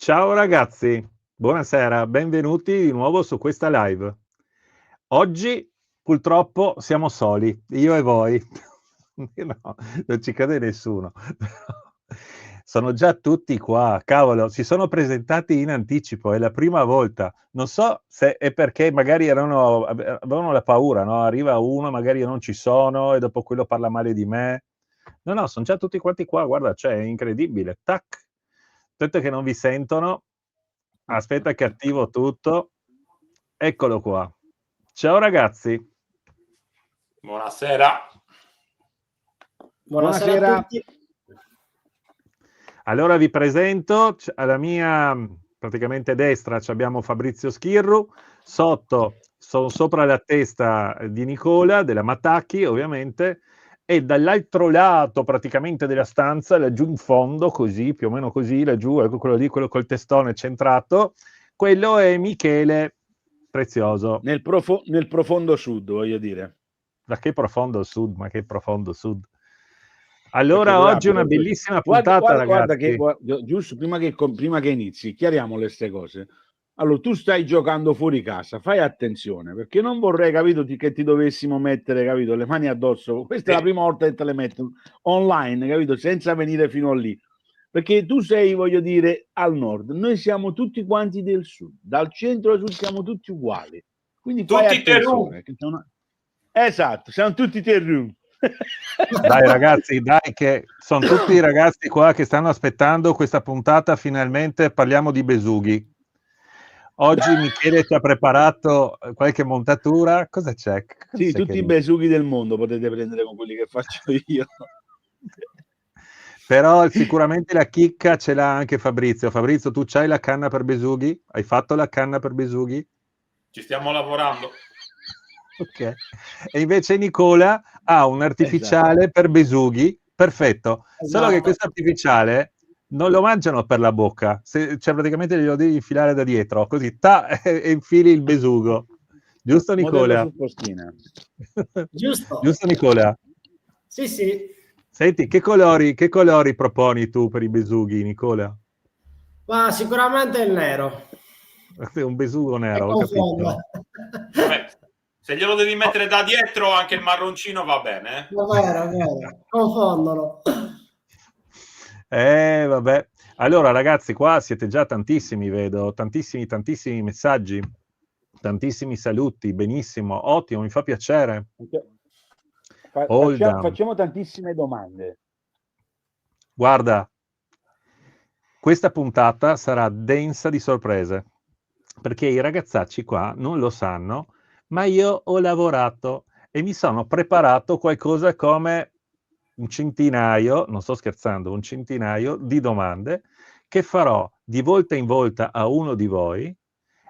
Ciao ragazzi, buonasera, benvenuti di nuovo su questa live. Oggi purtroppo siamo soli, io e voi. No, non ci crede nessuno. Sono già tutti qua, cavolo, si sono presentati in anticipo, è la prima volta. Non so se è perché magari avevano la paura, no? Arriva uno, magari io non ci sono e dopo quello parla male di me. No, sono già tutti quanti qua, guarda, cioè, è incredibile. Tac. Aspetta che non vi sentono. Aspetta che attivo tutto. Eccolo qua. Ciao ragazzi. Buonasera. Buonasera a tutti. Allora vi presento, alla mia praticamente destra abbiamo Fabrizio Schirru, sotto sono sopra la testa di Nicola, della Matacchi ovviamente, e dall'altro lato praticamente della stanza, laggiù in fondo, così, più o meno così, laggiù, ecco quello lì, quello col testone centrato, quello è Michele Prezioso. Nel profondo sud, voglio dire. Ma che profondo sud, ma che profondo sud. Allora, oggi è una bellissima puntata, ragazzi. Guarda che, giusto, prima che inizi, chiariamo queste cose. Allora, tu stai giocando fuori casa, fai attenzione, perché non vorrei, capito, che ti dovessimo mettere, capito, le mani addosso. Questa è la prima volta che te le metto online, capito, senza venire fino a lì. Perché tu sei, voglio dire, al nord. Noi siamo tutti quanti del sud. Dal centro al sud siamo tutti uguali. Quindi fai attenzione. Esatto, siamo tutti terrù. Dai ragazzi, dai che sono tutti i ragazzi qua che stanno aspettando questa puntata, finalmente parliamo di besughi. Oggi Michele ti ha preparato qualche montatura, cosa c'è? Sì, tutti i besughi del mondo potete prendere con quelli che faccio io. Però sicuramente la chicca ce l'ha anche Fabrizio. Fabrizio, tu c'hai la canna per besughi? Hai fatto la canna per besughi? Ci stiamo lavorando. Ok. E invece Nicola ha un artificiale per besughi, perfetto. Solo che questo artificiale non lo mangiano per la bocca, cioè praticamente glielo devi infilare da dietro, così e infili il besugo. Giusto Nicola? Giusto. Giusto Nicola? Sì, sì. Senti, che colori proponi tu per i besughi, Nicola? Ma sicuramente il nero. Un besugo nero, ho capito. Se glielo devi mettere da dietro, anche il marroncino va bene. È vero. Confondono. Vabbè. Allora, ragazzi, qua siete già tantissimi, vedo, tantissimi messaggi, tantissimi saluti, benissimo, ottimo, mi fa piacere. Facciamo tantissime domande. Guarda, questa puntata sarà densa di sorprese, perché i ragazzacci qua non lo sanno, ma io ho lavorato e mi sono preparato qualcosa come un centinaio, non sto scherzando, un centinaio di domande che farò di volta in volta a uno di voi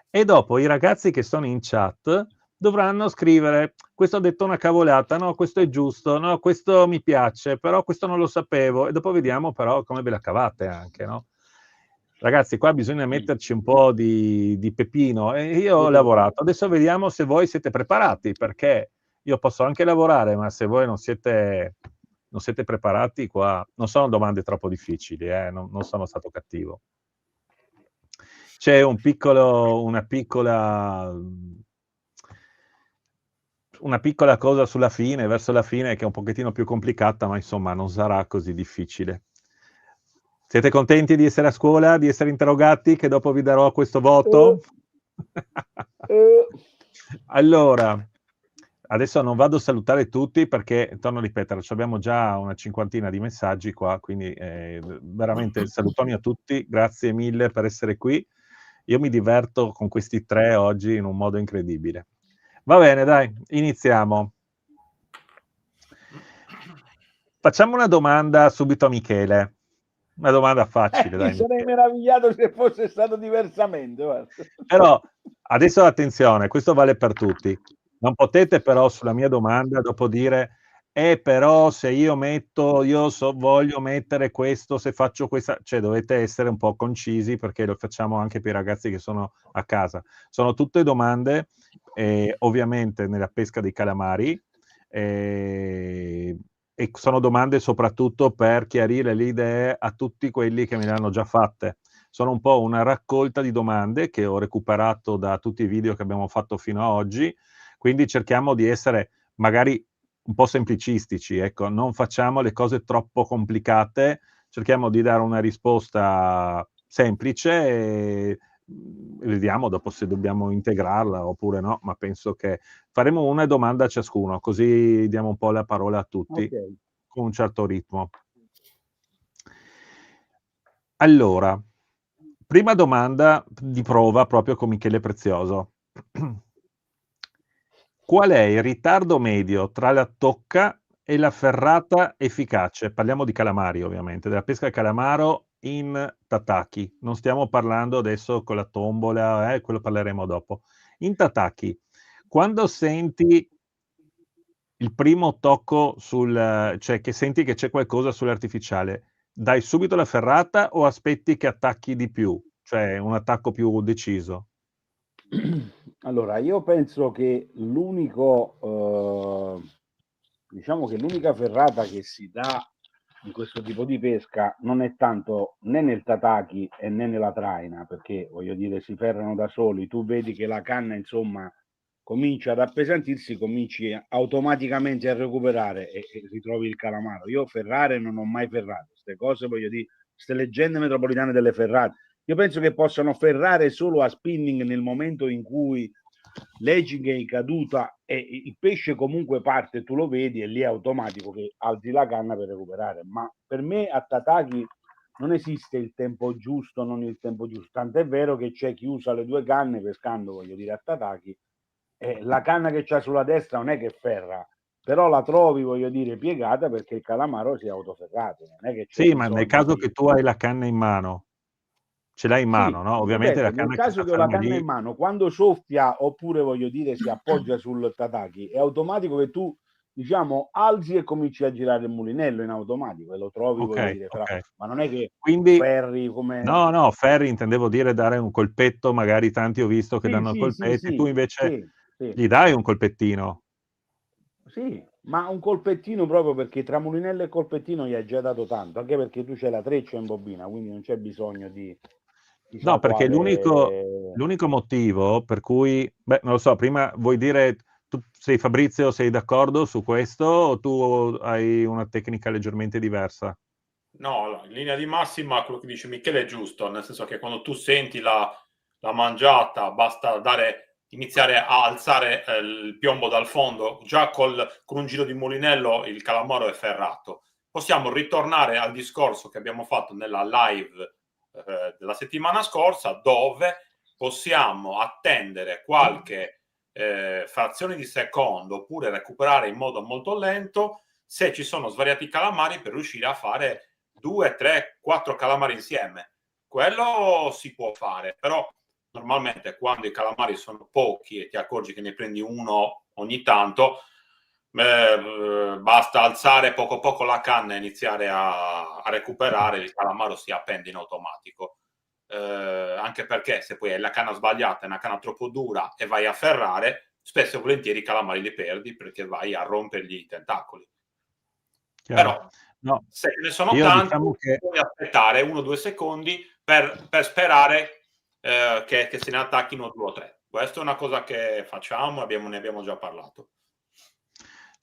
e dopo i ragazzi che sono in chat dovranno scrivere: questo ha detto una cavolata, no, questo è giusto, no, questo mi piace, però questo non lo sapevo, e dopo vediamo però come ve la cavate anche, no? Ragazzi, qua bisogna metterci un po' di pepino e io ho lavorato. Adesso vediamo se voi siete preparati, perché io posso anche lavorare, ma se voi non siete preparati, qua non sono domande troppo difficili, non sono stato cattivo. C'è una piccola cosa sulla fine, verso la fine, che è un pochettino più complicata, ma insomma non sarà così difficile. Siete contenti di essere a scuola, di essere interrogati, che dopo vi darò questo voto? Allora, adesso non vado a salutare tutti perché, torno a ripetere, abbiamo già una cinquantina di messaggi qua, quindi veramente salutoni a tutti, grazie mille per essere qui. Io mi diverto con questi tre oggi in un modo incredibile. Va bene, dai, iniziamo. Facciamo una domanda subito a Michele. Una domanda facile, dai. Mi sarei meravigliato se fosse stato diversamente. Guarda. Però, adesso attenzione, questo vale per tutti. Non potete però sulla mia domanda dopo dire però se io voglio mettere questo, se faccio questa, cioè dovete essere un po' concisi perché lo facciamo anche per i ragazzi che sono a casa. Sono tutte domande, ovviamente nella pesca dei calamari, e sono domande soprattutto per chiarire le idee a tutti quelli che me le hanno già fatte. sono un po' una raccolta di domande che ho recuperato da tutti i video che abbiamo fatto fino ad oggi, quindi cerchiamo di essere magari un po' semplicistici, ecco, non facciamo le cose troppo complicate, cerchiamo di dare una risposta semplice e vediamo dopo se dobbiamo integrarla oppure no, ma penso che faremo una domanda a ciascuno, così diamo un po' la parola a tutti Ok. con un certo ritmo. Allora, prima domanda di prova proprio con Michele Prezioso. Qual è il ritardo medio tra la tocca e la ferrata efficace? Parliamo di calamari, ovviamente, della pesca al calamaro in tataki. Non stiamo parlando adesso con la tombola, quello parleremo dopo. In tataki, quando senti il primo tocco cioè che senti che c'è qualcosa sull'artificiale, dai subito la ferrata o aspetti che attacchi di più? Cioè un attacco più deciso? Allora, io penso che diciamo che l'unica ferrata che si dà in questo tipo di pesca non è tanto né nel tataki e né nella traina, perché voglio dire, si ferrano da soli, tu vedi che la canna, insomma, comincia ad appesantirsi, cominci automaticamente a recuperare e ritrovi il calamaro. Io ferrare non ho mai ferrato, queste cose, voglio dire, queste leggende metropolitane delle ferrate. Io penso che possano ferrare solo a spinning nel momento in cui l'edging è in caduta e il pesce comunque parte, tu lo vedi e lì è automatico che alzi la canna per recuperare. Ma per me a tataki non esiste il tempo giusto, non il tempo giusto. Tant'è vero che c'è chi usa le due canne pescando, voglio dire, a tataki. La canna che c'ha sulla destra non è che ferra, però la trovi, voglio dire, piegata perché il calamaro si è autoferrato. Non è che c'è Sì, ma nel bisogno caso di... che tu hai la canna in mano, ce l'hai in mano, Sì, no? Ovviamente la ripeto, nel canna che caso sta che ho la ferma canna lì. in mano, quando soffia oppure voglio dire si appoggia sul tataki, è automatico che tu, diciamo, alzi e cominci a girare il mulinello in automatico e lo trovi, voglio Ok, dire, ok. ma non è che Quindi, ferri come... no, ferri intendevo dire dare un colpetto, magari tanti ho visto che Sì, danno sì, sì, colpetti, tu sì, invece sì, sì, gli dai un colpettino. sì, ma un colpettino proprio perché tra mulinello e colpettino gli hai già dato tanto, anche perché tu c'hai la treccia in bobina, quindi non c'è bisogno di No, chissà perché quale... l'unico motivo per cui, beh, non lo so, prima vuoi dire, tu sei Fabrizio, sei d'accordo su questo o tu hai una tecnica leggermente diversa? No, in linea di massima quello che dice Michele è giusto, nel senso che quando tu senti la mangiata basta iniziare a alzare il piombo dal fondo, già con un giro di mulinello il calamaro è ferrato. Possiamo ritornare al discorso che abbiamo fatto nella live della settimana scorsa, dove possiamo attendere qualche frazione di secondo oppure recuperare in modo molto lento se ci sono svariati calamari per riuscire a fare 2, 3, 4 calamari insieme. Quello si può fare, però normalmente quando i calamari sono pochi e ti accorgi che ne prendi uno ogni tanto, basta alzare poco poco la canna e iniziare a recuperare, il calamaro si appende in automatico. Anche perché se poi hai la canna sbagliata, è una canna troppo dura e vai a ferrare, spesso e volentieri i calamari li perdi perché vai a rompergli i tentacoli. Chiaro? Però No, se ne sono io tanti, diciamo che puoi aspettare 1 o 2 secondi per sperare che se ne attacchino 2 o 3. Questa è una cosa che facciamo, ne abbiamo già parlato.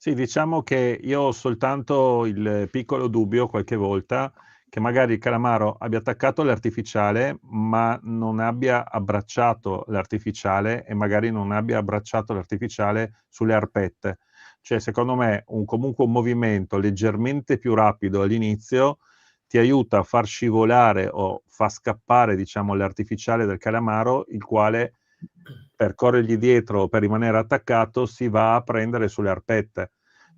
sì, diciamo che io ho soltanto il piccolo dubbio qualche volta che magari il calamaro abbia attaccato l'artificiale, ma non abbia abbracciato l'artificiale e magari non abbia abbracciato l'artificiale sulle arpette. Cioè, secondo me, comunque un movimento leggermente più rapido all'inizio ti aiuta a far scivolare o far scappare, diciamo, l'artificiale del calamaro, il quale per corrergli dietro o per rimanere attaccato si va a prendere sulle arpette,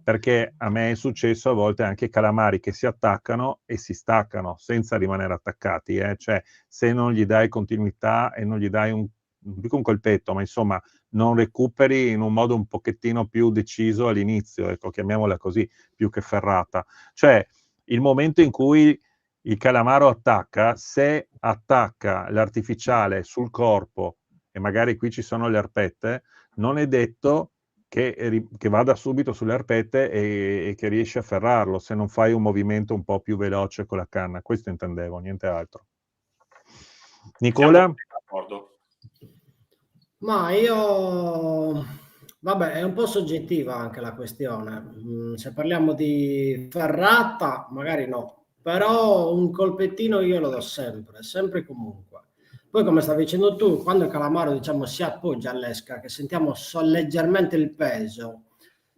perché a me è successo a volte anche calamari che si attaccano e si staccano senza rimanere attaccati, cioè se non gli dai continuità e non gli dai non dico un colpetto, ma insomma non recuperi in un modo un pochettino più deciso all'inizio, ecco, chiamiamola così, più che ferrata. Cioè il momento in cui il calamaro attacca, se attacca l'artificiale sul corpo e magari qui ci sono le arpette, non è detto che vada subito sulle arpette e che riesci a ferrarlo se non fai un movimento un po' più veloce con la canna. Questo intendevo, niente altro. Nicola? D'accordo. Ma io, vabbè, è un po' soggettiva anche la questione. Se parliamo di ferrata, magari no, però un colpettino io lo do sempre, sempre e comunque. Poi, come stavi dicendo tu, quando il calamaro, diciamo, si appoggia all'esca, che sentiamo leggermente il peso,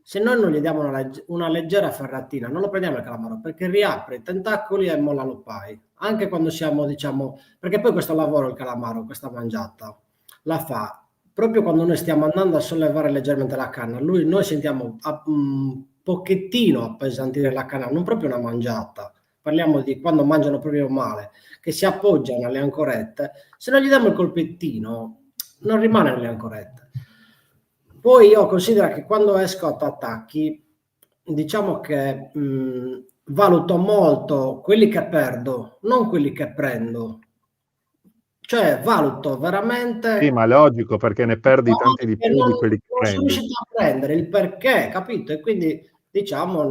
se noi non gli diamo una leggera ferratina, non lo prendiamo il calamaro, perché riapre i tentacoli e molla l'oppai. Anche quando siamo, diciamo, perché poi questo lavoro il calamaro, questa mangiata, la fa proprio quando noi stiamo andando a sollevare leggermente la canna. Noi sentiamo un pochettino appesantire la canna, non proprio una mangiata. Parliamo di quando mangiano proprio male, che si appoggiano alle ancorette. Se non gli diamo il colpettino, non rimane alle ancorette. Poi io considero che quando esco a attacchi, diciamo che valuto molto quelli che perdo, non quelli che prendo. Cioè, valuto veramente. Sì, ma logico, perché ne perdi tanti di più Non di quelli che sono prendi. riuscito a prendere il perché, capito? E quindi, diciamo,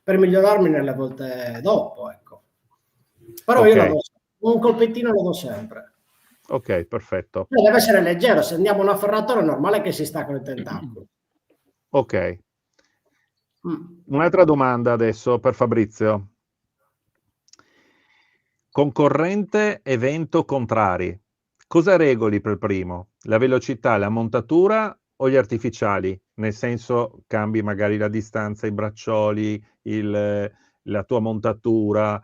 per migliorarmi nelle volte dopo, ecco. Però io Ok. un colpettino lo do sempre. Ok, perfetto. Deve essere leggero, se andiamo a una ferratura è normale che si staccano i tentacoli. Ok. Un'altra domanda adesso per Fabrizio. Concorrente e vento contrari. Cosa regoli per primo? La velocità, la montatura o gli artificiali? Nel senso, cambi magari la distanza, i braccioli, la tua montatura,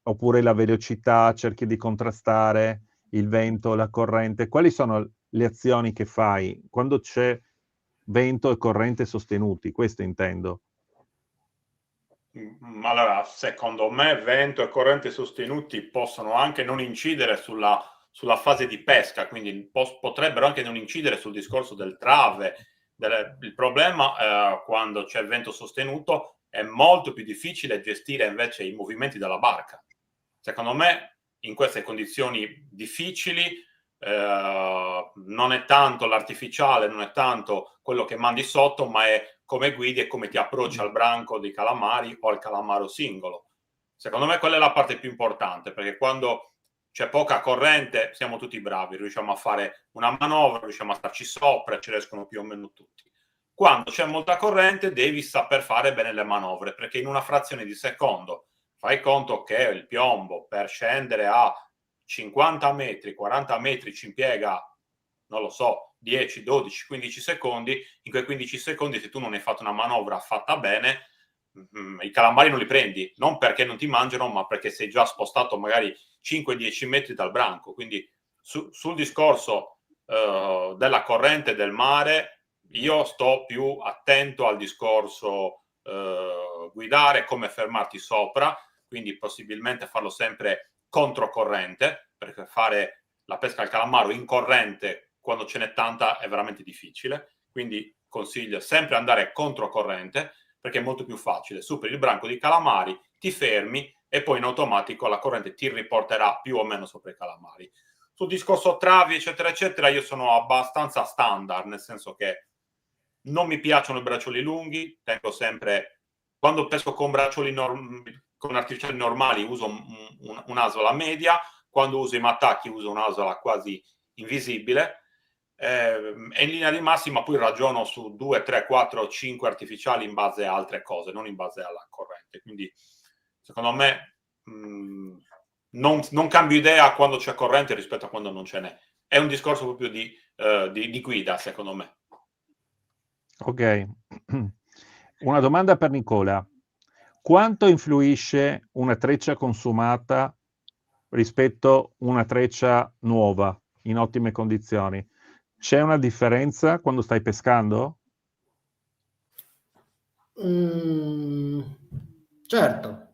oppure la velocità, cerchi di contrastare il vento, la corrente. Quali sono le azioni che fai quando c'è vento e corrente sostenuti? Questo intendo. Allora, secondo me vento e corrente sostenuti possono anche non incidere sulla fase di pesca, quindi potrebbero anche non incidere sul discorso del trave. Il problema quando c'è il vento sostenuto è molto più difficile gestire invece i movimenti della barca. Secondo me in queste condizioni difficili non è tanto l'artificiale, non è tanto quello che mandi sotto, ma è come guidi e come ti approcci al branco dei calamari o al calamaro singolo. Secondo me quella è la parte più importante, perché quando c'è poca corrente siamo tutti bravi, riusciamo a fare una manovra, riusciamo a starci sopra, ci riescono più o meno tutti. Quando c'è molta corrente devi saper fare bene le manovre, perché in una frazione di secondo fai conto che il piombo per scendere a 50 metri, 40 metri ci impiega, non lo so, 10, 12, 15 secondi. In quei 15 secondi, se tu non hai fatto una manovra fatta bene, i calamari non li prendi, non perché non ti mangiano, ma perché sei già spostato magari 5-10 metri dal branco. Quindi sul discorso della corrente del mare, io sto più attento al discorso guidare, come fermarti sopra, quindi possibilmente farlo sempre controcorrente, perché fare la pesca al calamaro in corrente quando ce n'è tanta è veramente difficile. Quindi consiglio sempre andare controcorrente, perché è molto più facile. Superi il branco di calamari, ti fermi e poi in automatico la corrente ti riporterà più o meno sopra i calamari. Sul discorso travi, eccetera, eccetera, io sono abbastanza standard, nel senso che non mi piacciono i braccioli lunghi, tengo sempre, quando pesco con braccioli con artificiali normali uso un'asola media, quando uso i mattacchi uso un'asola quasi invisibile, e in linea di massima poi ragiono su 2, 3, 4, 5 artificiali in base a altre cose, non in base alla corrente. Quindi secondo me non cambio idea quando c'è corrente rispetto a quando non ce n'è. È un discorso proprio di guida, secondo me. Ok. Una domanda per Nicola. Quanto influisce una treccia consumata rispetto a una treccia nuova, in ottime condizioni? C'è una differenza quando stai pescando? Certo.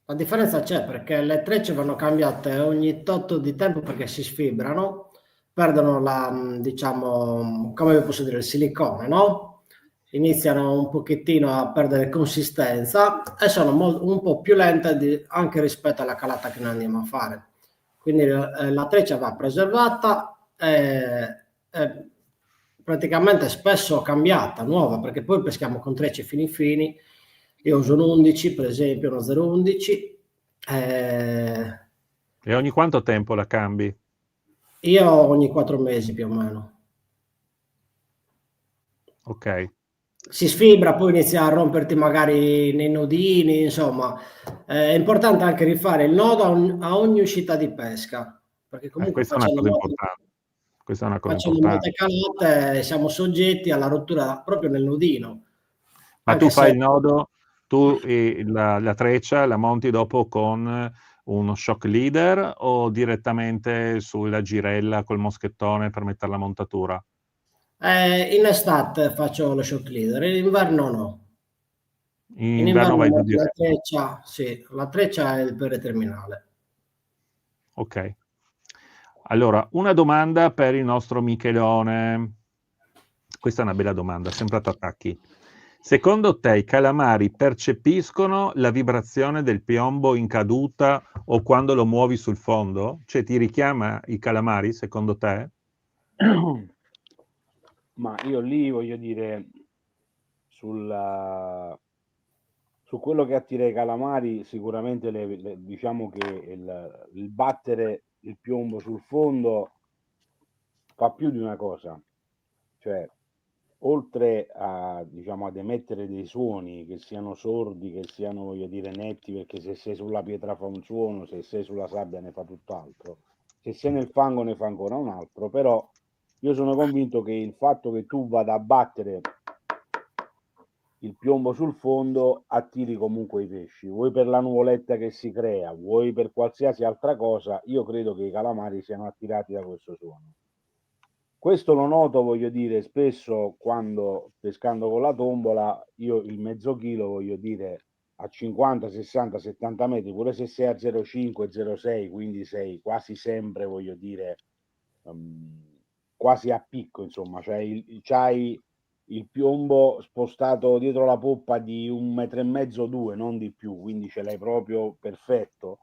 La differenza c'è perché le trecce vanno cambiate ogni tot di tempo perché si sfibrano, perdono diciamo, come posso dire, il silicone, no? Iniziano un pochettino a perdere consistenza e sono un po' più lente anche rispetto alla calata che noi andiamo a fare. Quindi la treccia va preservata e praticamente spesso cambiata, nuova, perché poi peschiamo con trecce fini. Io uso un 11, per esempio, uno 0,11. E ogni quanto tempo la cambi? Io ogni 4 mesi più o meno. Ok. Si sfibra, poi inizia a romperti magari nei nodini, insomma. È importante anche rifare il nodo a ogni uscita di pesca, perché comunque Questa è una cosa importante. Questa è una cosa facendo molte importante. calate siamo soggetti alla rottura proprio nel nodino. Ma tu Anche fai se il nodo, tu la treccia la monti dopo con uno shock leader o direttamente sulla girella col moschettone per mettere la montatura? in estate faccio lo shock leader, in inverno no. In In inverno inverno vai giù metto la diretto. treccia, sì, la treccia è il preterminale. Ok. Allora, una domanda per il nostro Michelone. Questa è una bella domanda, sempre a Tatacchi. Secondo te i calamari percepiscono la vibrazione del piombo in caduta o quando lo muovi sul fondo? Cioè ti richiama i calamari, secondo te? Ma io lì voglio dire, su quello che attira i calamari, sicuramente diciamo che il battere il piombo sul fondo fa più di una cosa, cioè oltre a, diciamo, ad emettere dei suoni che siano sordi, che siano, voglio dire, netti, perché se sei sulla pietra fa un suono, se sei sulla sabbia ne fa tutt'altro, se sei nel fango ne fa ancora un altro, però io sono convinto che il fatto che tu vada a battere il piombo sul fondo attiri comunque i pesci, vuoi per la nuvoletta che si crea, vuoi per qualsiasi altra cosa, io credo che i calamari siano attirati da questo suono. Questo lo noto, voglio dire, spesso quando pescando con la tombola, io il mezzo chilo, voglio dire, a 50, 60, 70 metri, pure se sei a 0,5, 0,6, quindi sei quasi sempre, voglio dire, quasi a picco, insomma, cioè c'hai il piombo spostato dietro la poppa di 1,5 metri, 2, non di più, quindi ce l'hai proprio perfetto.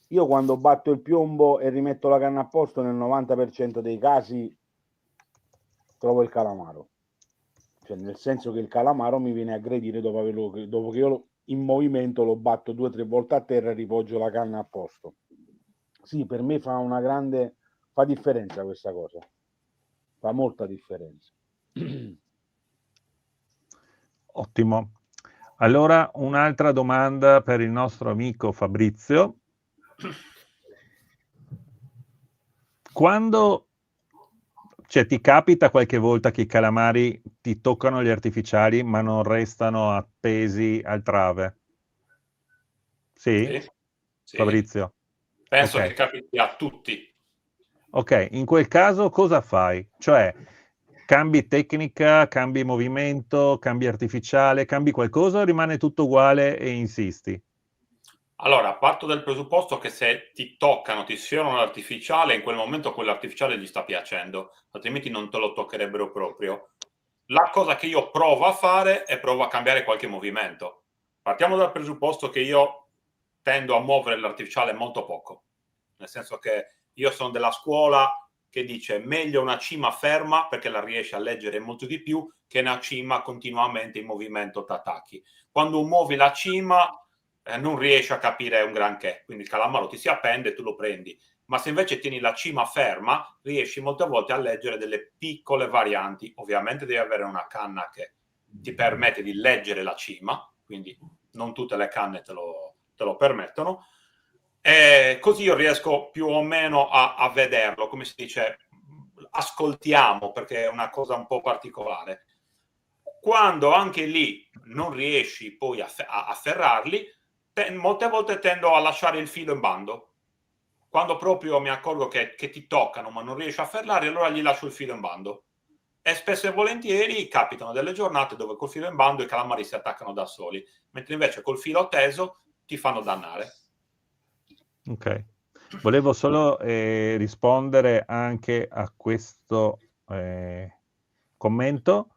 Io quando batto il piombo e rimetto la canna a posto, nel 90% dei casi trovo il calamaro, cioè nel senso che il calamaro mi viene a aggredire dopo che io in movimento lo batto 2 o 3 volte a terra e ripoggio la canna a posto. Sì, per me fa differenza questa cosa, fa molta differenza. Ottimo. Allora, un'altra domanda per il nostro amico Fabrizio. Quando, cioè, ti capita qualche volta che i calamari ti toccano gli artificiali ma non restano appesi al trave? Sì? Sì, sì. Fabrizio? Penso Ok. che capiti a tutti. Ok, in quel caso cosa fai? Cioè, cambi tecnica, cambi movimento, cambi artificiale, cambi qualcosa o rimane tutto uguale e insisti? Allora, parto dal presupposto che se ti toccano, ti sfiorano l'artificiale, in quel momento quell'artificiale gli sta piacendo, altrimenti non te lo toccherebbero proprio. La cosa che io provo a fare è provo a cambiare qualche movimento. Partiamo dal presupposto che io tendo a muovere l'artificiale molto poco, nel senso che io sono della scuola che dice meglio una cima ferma perché la riesci a leggere molto di più che una cima continuamente in movimento t'attacchi. Quando muovi la cima non riesci a capire un granché, quindi il calamaro ti si appende e tu lo prendi, ma se invece tieni la cima ferma riesci molte volte a leggere delle piccole varianti. Ovviamente devi avere una canna che ti permette di leggere la cima, quindi non tutte le canne te lo permettono, e così io riesco più o meno a vederlo, come si dice, ascoltiamo, perché è una cosa un po' particolare. Quando anche lì non riesci poi a afferrarli, molte volte tendo a lasciare il filo in bando. Quando proprio mi accorgo che ti toccano ma non riesci a afferrarli, allora gli lascio il filo in bando. E spesso e volentieri capitano delle giornate dove col filo in bando i calamari si attaccano da soli, mentre invece col filo teso ti fanno dannare. Ok. Volevo solo rispondere anche a questo commento.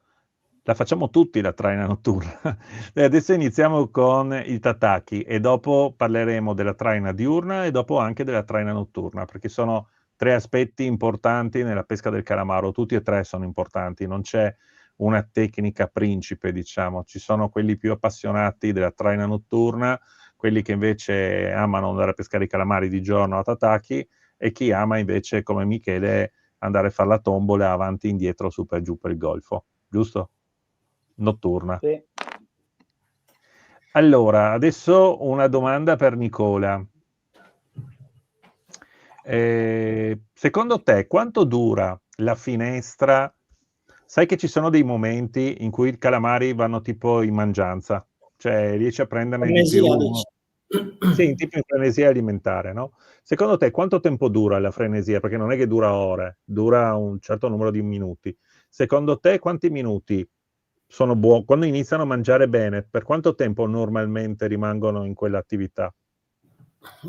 La facciamo tutti la traina notturna. Adesso iniziamo con i tataki e dopo parleremo della traina diurna e dopo anche della traina notturna, perché sono 3 aspetti importanti nella pesca del calamaro. Tutti e 3 sono importanti, non c'è una tecnica principe, diciamo. Ci sono quelli più appassionati della traina notturna, quelli che invece amano andare a pescare i calamari di giorno a Tataki, e chi ama invece, come Michele, andare a fare la tombola avanti e indietro, su per giù per il golfo, giusto? Notturna. Sì. Allora, adesso una domanda per Nicola. Secondo te quanto dura la finestra? Sai che ci sono dei momenti in cui i calamari vanno tipo in mangianza, cioè riesci a prenderne di più. Sì, tipo in frenesia alimentare, no? Secondo te quanto tempo dura la frenesia? Perché non è che dura ore, dura un certo numero di minuti. Secondo te quanti minuti sono buoni? Quando iniziano a mangiare bene, per quanto tempo normalmente rimangono in quell'attività?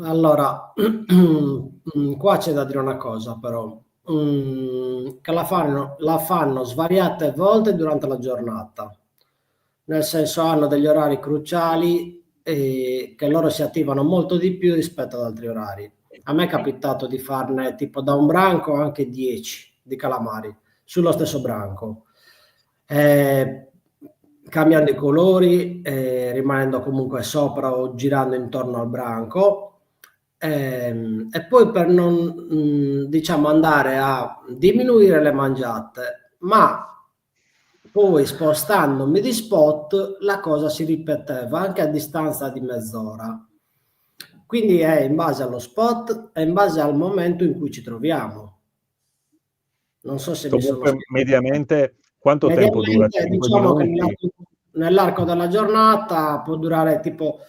Allora, qua c'è da dire una cosa però, che la fanno svariate volte durante la giornata, nel senso hanno degli orari cruciali che loro si attivano molto di più rispetto ad altri orari. A me è capitato di farne tipo da un branco anche 10 di calamari sullo stesso branco. Cambiando i colori, rimanendo comunque sopra o girando intorno al branco, e poi per non diciamo andare a diminuire le mangiate, ma poi spostandomi di spot la cosa si ripeteva anche a distanza di mezz'ora. Quindi è in base allo spot e in base al momento in cui ci troviamo. Non so se mi sono Comunque, spiegato. mediamente, quanto tempo dura? Mediamente 5 diciamo che minuti? nell'arco della giornata può durare tipo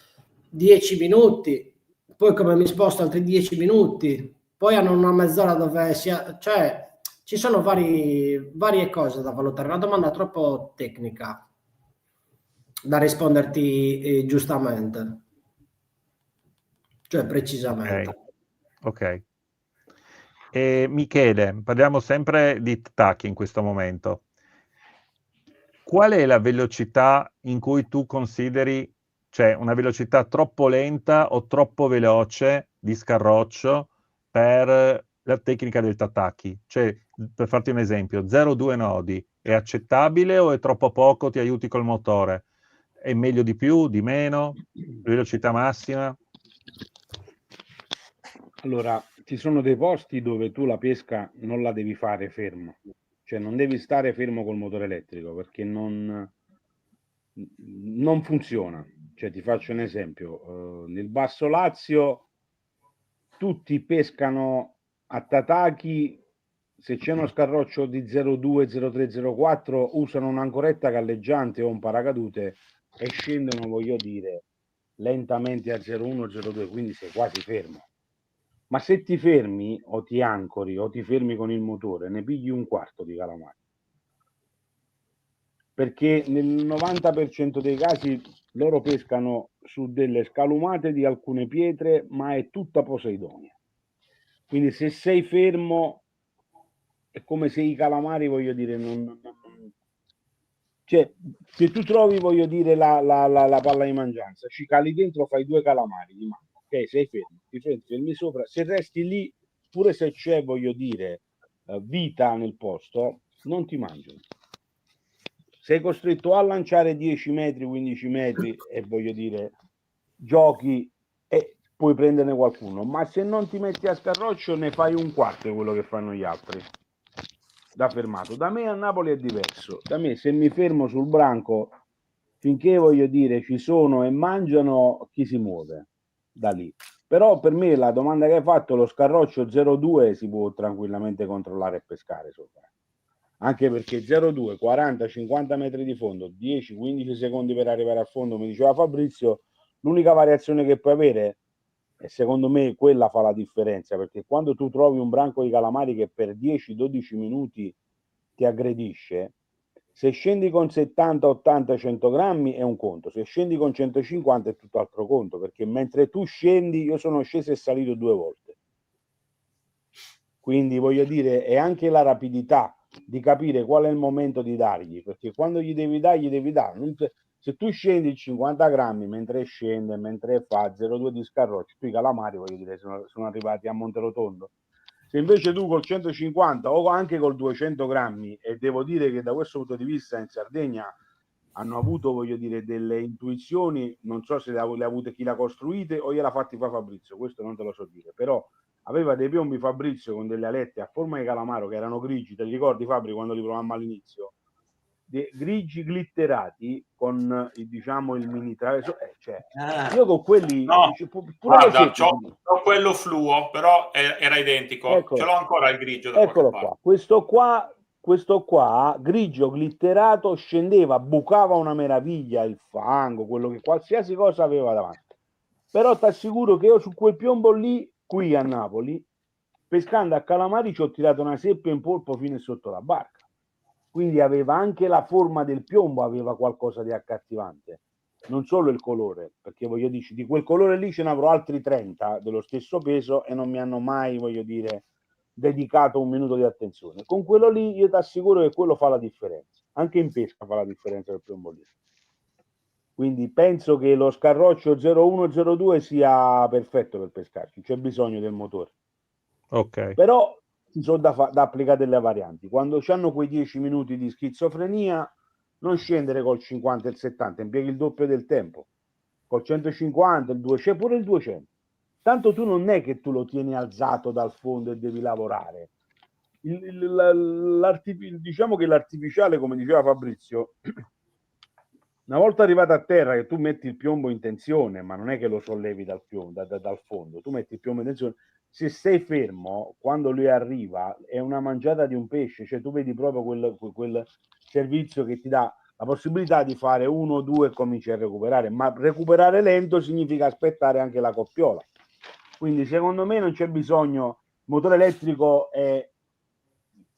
10 minuti, poi come mi sposto altri 10 minuti, poi hanno una mezz'ora dove cioè ci sono varie cose da valutare, una domanda troppo tecnica da risponderti giustamente, cioè precisamente. Ok. E Michele, parliamo sempre di Tataki in questo momento. Qual è la velocità in cui tu consideri, cioè una velocità troppo lenta o troppo veloce di scarroccio per la tecnica del Tataki? Cioè, per farti un esempio, 0,2 nodi è accettabile o è troppo poco, ti aiuti col motore? È meglio di più, di meno? Velocità massima? Allora, ci sono dei posti dove tu la pesca non la devi fare fermo, cioè non devi stare fermo col motore elettrico perché non funziona. Cioè, ti faccio un esempio, nel Basso Lazio tutti pescano a Tataki, se c'è uno scarroccio di 0,2, 0,3, 0,4 usano un'ancoretta galleggiante o un paracadute e scendono, voglio dire, lentamente a 0,1, 0,2, quindi sei quasi fermo. Ma se ti fermi o ti ancori o ti fermi con il motore, ne pigli un quarto di calamari. Perché nel 90% dei casi loro pescano su delle scalumate di alcune pietre, ma è tutta poseidonia. Quindi se sei fermo è come se i calamari, voglio dire, cioè, se tu trovi, voglio dire, la palla di mangianza, ci cali dentro, fai 2 calamari di mano, ok? Sei fermo, ti fermi sopra, se resti lì, pure se c'è, voglio dire, vita nel posto, non ti mangiano. Sei costretto a lanciare 10 metri, 15 metri e voglio dire, giochi e puoi prenderne qualcuno, ma se non ti metti a scarroccio ne fai un quarto di quello che fanno gli altri. Da fermato. Da me a Napoli è diverso. Da me se mi fermo sul branco finché voglio dire ci sono e mangiano, chi si muove da lì. Però per me la domanda che hai fatto, lo scarroccio 0,2 si può tranquillamente controllare e pescare sopra. Anche perché 0,2, 40, 50 metri di fondo, 10, 15 secondi per arrivare a fondo, mi diceva Fabrizio, l'unica variazione che puoi avere, e secondo me quella fa la differenza, perché quando tu trovi un branco di calamari che per 10-12 minuti ti aggredisce, se scendi con 70, 80, 100 grammi è un conto, se scendi con 150 è tutt'altro conto, perché mentre tu scendi, io sono sceso e salito 2 volte. Quindi voglio dire, è anche la rapidità di capire qual è il momento di dargli, perché quando gli devi dare. Se tu scendi 50 grammi mentre scende, mentre fa 0,2 di scarroccio, tu i calamari, voglio dire, sono arrivati a Monterotondo. Se invece tu col 150 o anche col 200 grammi, e devo dire che da questo punto di vista in Sardegna hanno avuto, voglio dire, delle intuizioni, non so se le ha avute chi l'ha costruite o gliel'ha fatti fa Fabrizio, questo non te lo so dire, però aveva dei piombi Fabrizio con delle alette a forma di calamaro che erano grigi, te li ricordi Fabri quando li provammo all'inizio? Grigi glitterati con diciamo il mini traverso, io con quelli guarda, c'ho quello fluo, però era identico. Eccolo. Ce l'ho ancora il grigio da eccolo qua. Questo qua grigio glitterato scendeva, bucava una meraviglia il fango, quello che qualsiasi cosa aveva davanti. Però ti assicuro che io su quel piombo lì qui a Napoli, pescando a calamari, ci ho tirato una seppia in polpo fino sotto la barca. Quindi aveva anche la forma del piombo, aveva qualcosa di accattivante, non solo il colore, perché voglio dire, di quel colore lì ce ne avrò altri 30 dello stesso peso e non mi hanno mai, voglio dire, dedicato un minuto di attenzione. Con quello lì io ti assicuro che quello fa la differenza, anche in pesca fa la differenza del piombo lì. Quindi penso che lo Scarroccio 0102 sia perfetto per pescarci, c'è bisogno del motore. Ok. Però ci sono da applicare delle varianti. Quando hanno quei 10 minuti di schizofrenia, non scendere col 50 e il 70, impieghi il doppio del tempo. Col 150, il 200, pure il 200. Tanto tu non è che tu lo tieni alzato dal fondo e devi lavorare. Diciamo che l'artificiale, come diceva Fabrizio, una volta arrivato a terra che tu metti il piombo in tensione, ma non è che lo sollevi dal fondo, tu metti il piombo in tensione, se sei fermo, quando lui arriva, è una mangiata di un pesce, cioè tu vedi proprio quel servizio che ti dà la possibilità di fare 1 o 2 e cominci a recuperare, ma recuperare lento significa aspettare anche la coppiola. Quindi secondo me non c'è bisogno, il motore elettrico è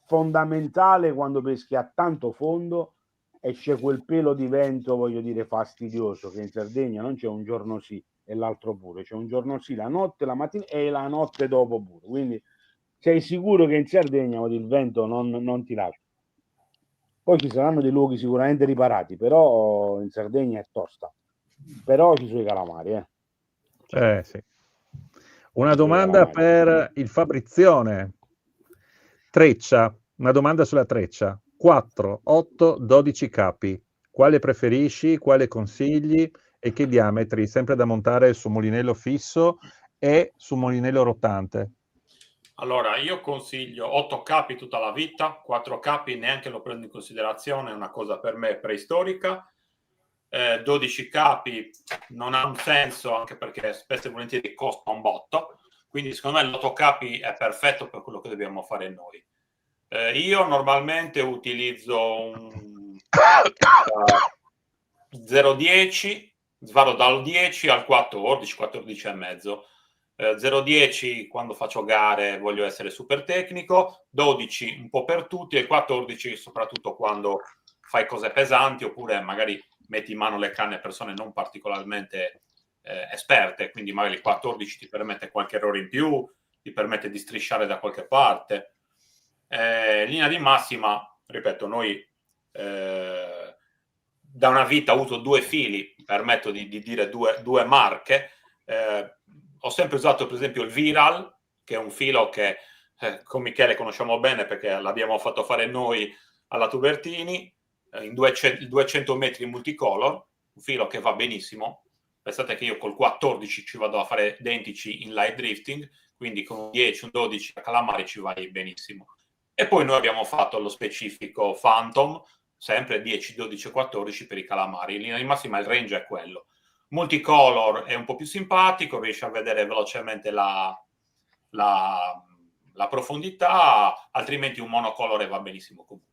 fondamentale quando peschi a tanto fondo e c'è quel pelo di vento, voglio dire, fastidioso, che in Sardegna non c'è un giorno sì e l'altro pure, c'è un giorno sì, la notte, la mattina e la notte dopo pure, quindi sei sicuro che in Sardegna il vento non ti lascia. Poi ci saranno dei luoghi sicuramente riparati, però in Sardegna è tosta, però ci sono i calamari, Sì. Una domanda per il Fabrizione. Treccia, una domanda sulla treccia. 4, 8, 12 capi. Quale preferisci? Quale consigli? E che diametri? Sempre da montare su mulinello fisso e su mulinello rotante. Allora, io consiglio 8 capi tutta la vita, 4 capi neanche lo prendo in considerazione, è una cosa per me preistorica. 12 capi non ha un senso, anche perché spesso e volentieri costa un botto, quindi secondo me l'8 capi è perfetto per quello che dobbiamo fare noi. Io normalmente utilizzo un 0,10, vado dal 10 al 14, 14 e mezzo. 0,10 quando faccio gare voglio essere super tecnico, 12 un po' per tutti e 14 soprattutto quando fai cose pesanti oppure magari metti in mano le canne a persone non particolarmente esperte, quindi magari il 14 ti permette qualche errore in più, ti permette di strisciare da qualche parte. Linea di massima, ripeto, noi da una vita uso 2 fili, permetto di dire due marche. Ho sempre usato per esempio il Viral, che è un filo che con Michele conosciamo bene perché l'abbiamo fatto fare noi alla Tubertini, in 200 metri multicolor, un filo che va benissimo. Pensate che io col 14 ci vado a fare identici in light drifting, quindi con un 10, un 12 a calamari ci vai benissimo. E poi noi abbiamo fatto lo specifico Phantom, sempre 10, 12, 14 per i calamari. In linea di massima il range è quello. Multicolor è un po' più simpatico, riesce a vedere velocemente la profondità, altrimenti un monocolore va benissimo comunque.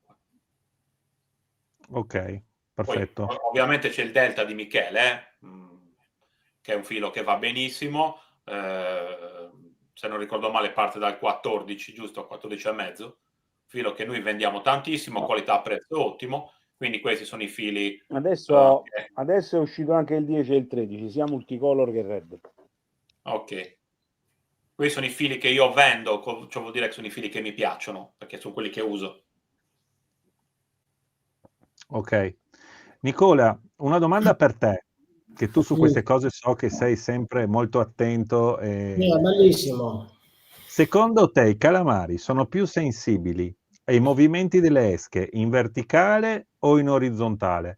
Ok, perfetto. Poi, ovviamente c'è il Delta di Michele, che è un filo che va benissimo, se non ricordo male parte dal 14, giusto? 14 e mezzo, filo che noi vendiamo tantissimo, qualità prezzo ottimo, quindi questi sono i fili. Adesso è uscito anche il 10 e il 13, sia multicolor che red. Ok. Questi sono i fili che io vendo, ciò vuol dire che sono i fili che mi piacciono, perché sono quelli che uso. Ok. Nicola, una domanda per te, che tu su queste cose so che sei sempre molto attento. Bellissimo. Secondo te i calamari sono più sensibili ai movimenti delle esche in verticale o in orizzontale?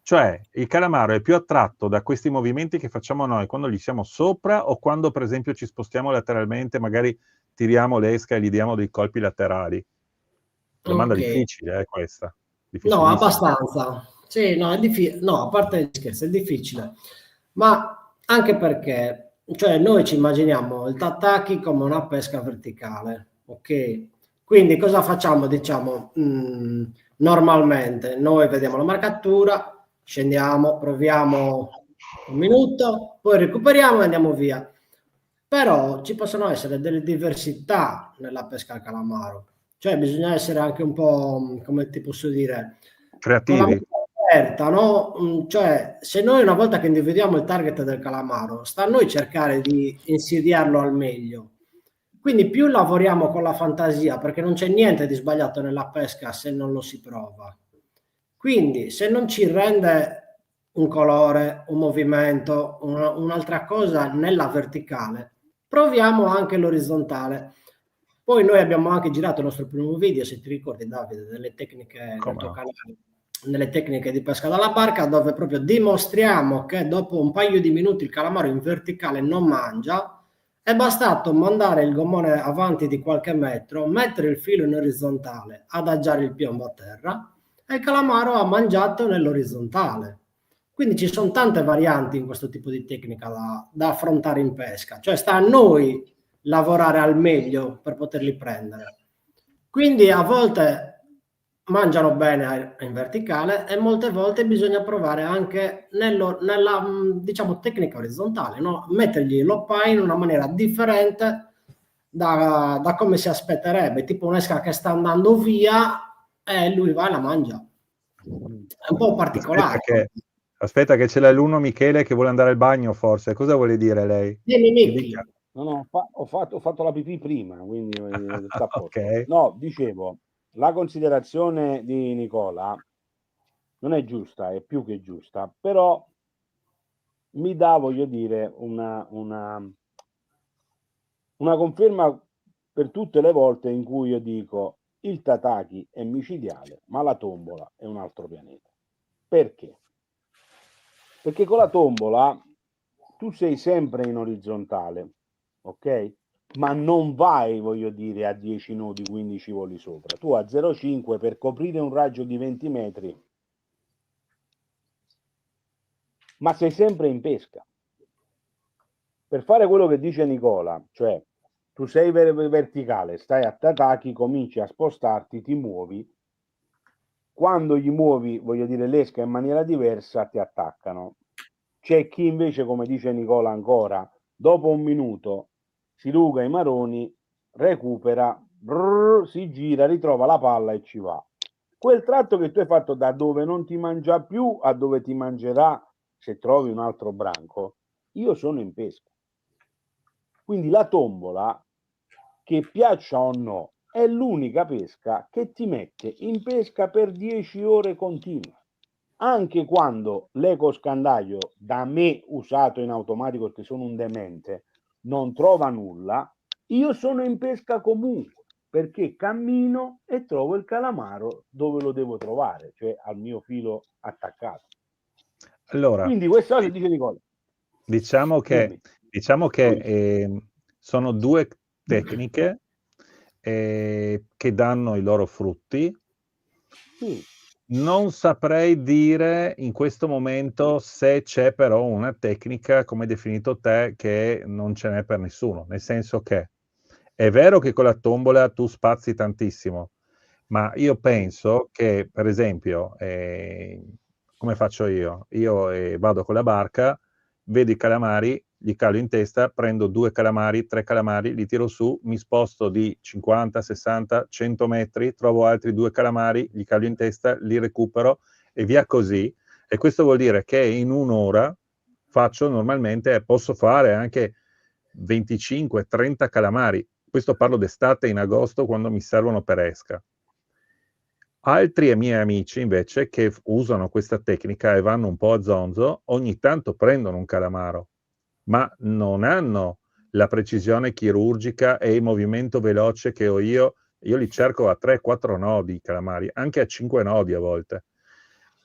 Cioè, il calamaro è più attratto da questi movimenti che facciamo noi quando gli siamo sopra o quando, per esempio, ci spostiamo lateralmente, magari tiriamo l'esca e gli diamo dei colpi laterali? Domanda difficile, questa. No, abbastanza. Sì, no, è difficile. No, a parte gli scherzi, è difficile. Ma anche perché, cioè, noi ci immaginiamo il tattaki come una pesca verticale, ok? Quindi cosa facciamo? Diciamo, normalmente noi vediamo la marcatura, scendiamo, proviamo un minuto, poi recuperiamo e andiamo via. Però ci possono essere delle diversità nella pesca al calamaro. Cioè bisogna essere anche un po', come ti posso dire, con la creativi. mente aperta, no? Cioè, se noi una volta che individuiamo il target del calamaro, sta a noi cercare di insidiarlo al meglio. Quindi più lavoriamo con la fantasia, perché non c'è niente di sbagliato nella pesca se non lo si prova. Quindi se non ci rende un colore, un movimento, un'altra cosa nella verticale, proviamo anche l'orizzontale. Poi noi abbiamo anche girato il nostro primo video, se ti ricordi Davide, delle tecniche del tuo canale, nelle tecniche di pesca dalla barca, dove proprio dimostriamo che dopo un paio di minuti il calamaro in verticale non mangia. È bastato mandare il gommone avanti di qualche metro, mettere il filo in orizzontale, adagiare il piombo a terra e il calamaro ha mangiato nell'orizzontale. Quindi ci sono tante varianti in questo tipo di tecnica da affrontare in pesca, cioè sta a noi lavorare al meglio per poterli prendere. Quindi a volte mangiano bene in verticale e molte volte bisogna provare anche nella diciamo tecnica orizzontale, no? Mettergli l'oppa in una maniera differente da come si aspetterebbe, tipo un'esca che sta andando via e lui va e la mangia. È un po' particolare. Aspetta che ce l'ha l'uno Michele che vuole andare al bagno forse. Cosa vuole dire lei? No, ho fatto la pipì prima, quindi sta a posto. Okay. No, dicevo, la considerazione di Nicola non è giusta, è più che giusta, però mi dà, voglio dire, una conferma per tutte le volte in cui io dico il tataki è micidiale, ma la tombola è un altro pianeta. Perché? Perché con la tombola tu sei sempre in orizzontale, ok? Ma non vai, voglio dire, a 10 nodi, 15 voli sopra. Tu a 0,5 per coprire un raggio di 20 metri, ma sei sempre in pesca. Per fare quello che dice Nicola, cioè tu sei verticale, stai a tataki, cominci a spostarti, ti muovi. Quando gli muovi, voglio dire, l'esca in maniera diversa, ti attaccano. C'è chi invece, come dice Nicola ancora, dopo un minuto si ruga i maroni, recupera, si gira, ritrova la palla e ci va. Quel tratto che tu hai fatto da dove non ti mangia più a dove ti mangerà se trovi un altro branco, io sono in pesca. Quindi la tombola, che piaccia o no, è l'unica pesca che ti mette in pesca per 10 ore continue. Anche quando l'ecoscandaglio, da me usato in automatico perché sono un demente, non trova nulla, io sono in pesca comunque, perché cammino e trovo il calamaro dove lo devo trovare, cioè al mio filo attaccato. Allora, quindi questa cosa dice Nicola. Diciamo che sono due tecniche che danno i loro frutti. Non saprei dire in questo momento se c'è però una tecnica, come hai definito te, che non ce n'è per nessuno, nel senso che è vero che con la tombola tu spazi tantissimo, ma io penso che, per esempio, come faccio io? Io vado con la barca, vedo i calamari, li calo in testa, prendo 2 calamari, 3 calamari, li tiro su, mi sposto di 50, 60, 100 metri, trovo altri 2 calamari, li calo in testa, li recupero e via così. E questo vuol dire che in un'ora faccio normalmente, posso fare anche 25, 30 calamari. Questo parlo d'estate in agosto quando mi servono per esca. Altri miei amici invece che usano questa tecnica e vanno un po' a zonzo, ogni tanto prendono un calamaro, ma non hanno la precisione chirurgica e il movimento veloce che ho io. Io li cerco a 3-4 nodi i calamari, anche a 5 nodi a volte.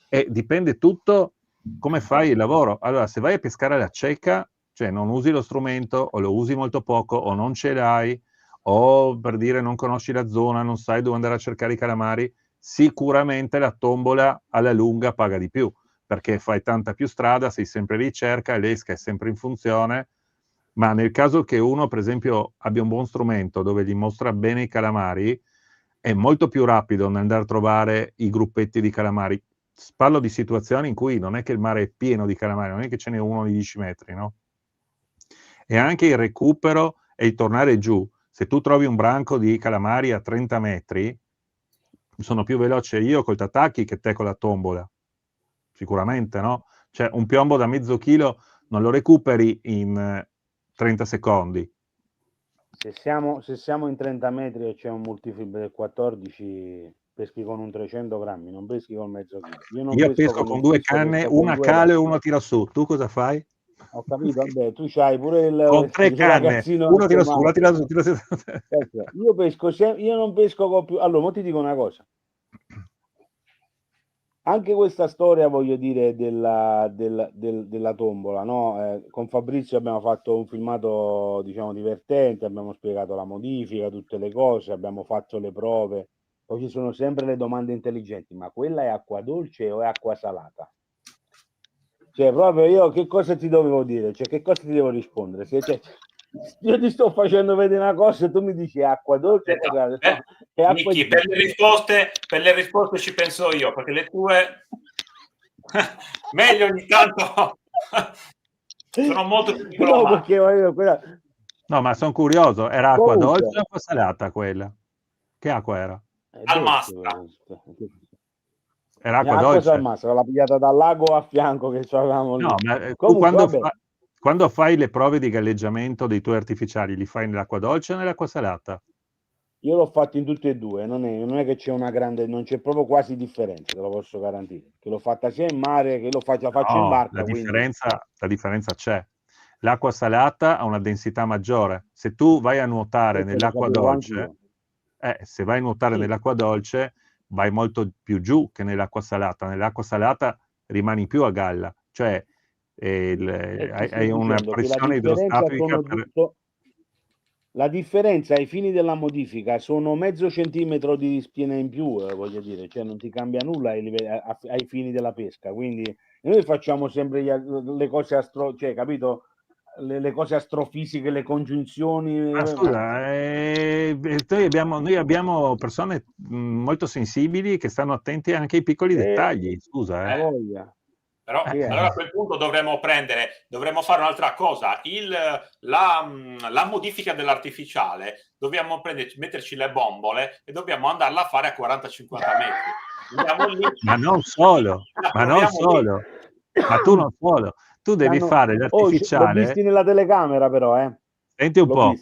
E dipende tutto come fai il lavoro. Allora, se vai a pescare alla cieca, cioè non usi lo strumento, o lo usi molto poco, o non ce l'hai, o per dire non conosci la zona, non sai dove andare a cercare i calamari, sicuramente la tombola alla lunga paga di più, perché fai tanta più strada, sei sempre in ricerca, l'esca è sempre in funzione. Ma nel caso che uno, per esempio, abbia un buon strumento dove gli mostra bene i calamari, è molto più rapido nell'andare a trovare i gruppetti di calamari. Parlo di situazioni in cui non è che il mare è pieno di calamari, non è che ce n'è uno di 10 metri, no? E anche il recupero e il tornare giù. Se tu trovi un branco di calamari a 30 metri, sono più veloce io col tataki che te con la tombola. Sicuramente, no? Cioè, un piombo da mezzo chilo non lo recuperi in 30 secondi. Se siamo in 30 metri e c'è un multifibre del 14, peschi con un 300 grammi, non peschi con mezzo chilo. Io pesco con 2 canne, una calo e una tira su. Tu cosa fai? Ho capito, vabbè, tu c'hai pure con 3 canne, uno tira su, una tira su, tira su. Io pesco, io non pesco con più. Allora, mo ti dico una cosa. Anche questa storia, voglio dire, della tombola, no? Con Fabrizio abbiamo fatto un filmato, diciamo, divertente, abbiamo spiegato la modifica, tutte le cose, abbiamo fatto le prove. Poi ci sono sempre le domande intelligenti, ma quella è acqua dolce o è acqua salata? Cioè, proprio io che cosa ti dovevo dire? Cioè, che cosa ti devo rispondere? Io ti sto facendo vedere una cosa e tu mi dici acqua dolce, è acqua Miki, per le risposte ci penso io, perché le tue meglio ogni tanto sono molto più diplomatiche. No, ma sono curioso, era acqua dolce o acqua salata quella? Che acqua era? Al Mastra. Era acqua dolce. Al Mastra, l'ha pigliata dal lago a fianco che avevamo lì. No, ma comunque, quando fai le prove di galleggiamento dei tuoi artificiali, li fai nell'acqua dolce o nell'acqua salata? Io l'ho fatto in tutti e due, non è che c'è una grande, non c'è proprio quasi differenza, te lo posso garantire. Che l'ho fatta sia in mare che faccio in barca. La differenza c'è. L'acqua salata ha una densità maggiore. Se tu vai a nuotare nell'acqua dolce, se vai a nuotare nell'acqua dolce, vai molto più giù che nell'acqua salata. Nell'acqua salata rimani più a galla, cioè hai una pressione idrostatica. La differenza ai fini della modifica sono mezzo centimetro di spiena in più, voglio dire, cioè non ti cambia nulla ai fini della pesca. Quindi noi facciamo sempre le cose cioè, capito? Le cose astrofisiche, le congiunzioni. Ma scusa, noi abbiamo persone molto sensibili che stanno attenti anche ai piccoli dettagli. Scusa, Però allora a quel punto dovremmo fare un'altra cosa. La modifica dell'artificiale, dobbiamo metterci le bombole e dobbiamo andarla a fare a 40-50 metri. Ma non solo, ma tu non solo. Tu devi fare l'artificiale. L'ho visti nella telecamera, però, Senti un po',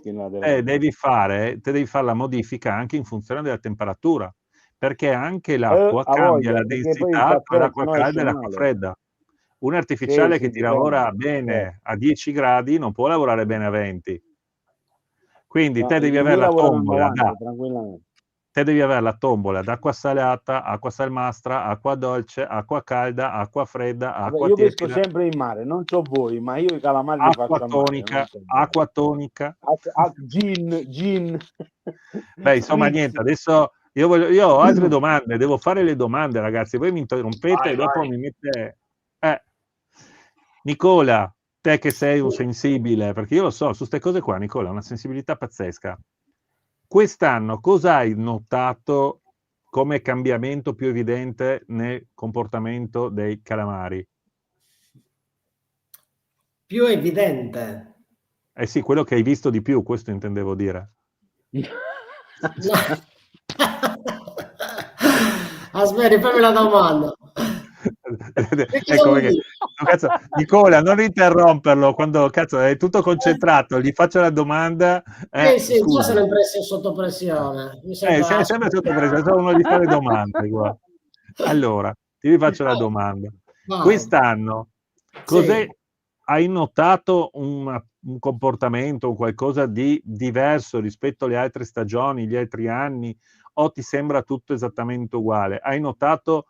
devi fare la modifica anche in funzione della temperatura, perché anche l'acqua cambia la densità tra l'acqua calda e l'acqua fredda. Un artificiale che ti lavora bene a 10 gradi non può lavorare bene a 20. Quindi te devi avere la tombola te devi avere la tombola d'acqua salata, acqua salmastra, acqua dolce, acqua calda, acqua fredda, acqua io tiepida. Io pesco sempre in mare, non so voi, ma io i calamari li faccio a mare. Acqua tonica. Gin. Beh, insomma, niente, adesso io ho altre domande, devo fare le domande, ragazzi. Voi mi interrompete e dopo mi mette... Nicola, te che sei un sensibile, perché io lo so, su queste cose qua, Nicola, una sensibilità pazzesca. Quest'anno cosa hai notato come cambiamento più evidente nel comportamento dei calamari? Più evidente? Sì, quello che hai visto di più, questo intendevo dire. Aspetta, fammi la domanda. Ecco perché, cazzo, Nicola, non interromperlo quando cazzo è tutto concentrato, gli faccio la domanda. Sì, già sono sotto pressione. Sei sempre sotto pressione, sono uno di fare domande qua. Allora, ti faccio la domanda. Quest'anno cos'è? Hai notato un comportamento, qualcosa di diverso rispetto alle altre stagioni, gli altri anni, o ti sembra tutto esattamente uguale? Hai notato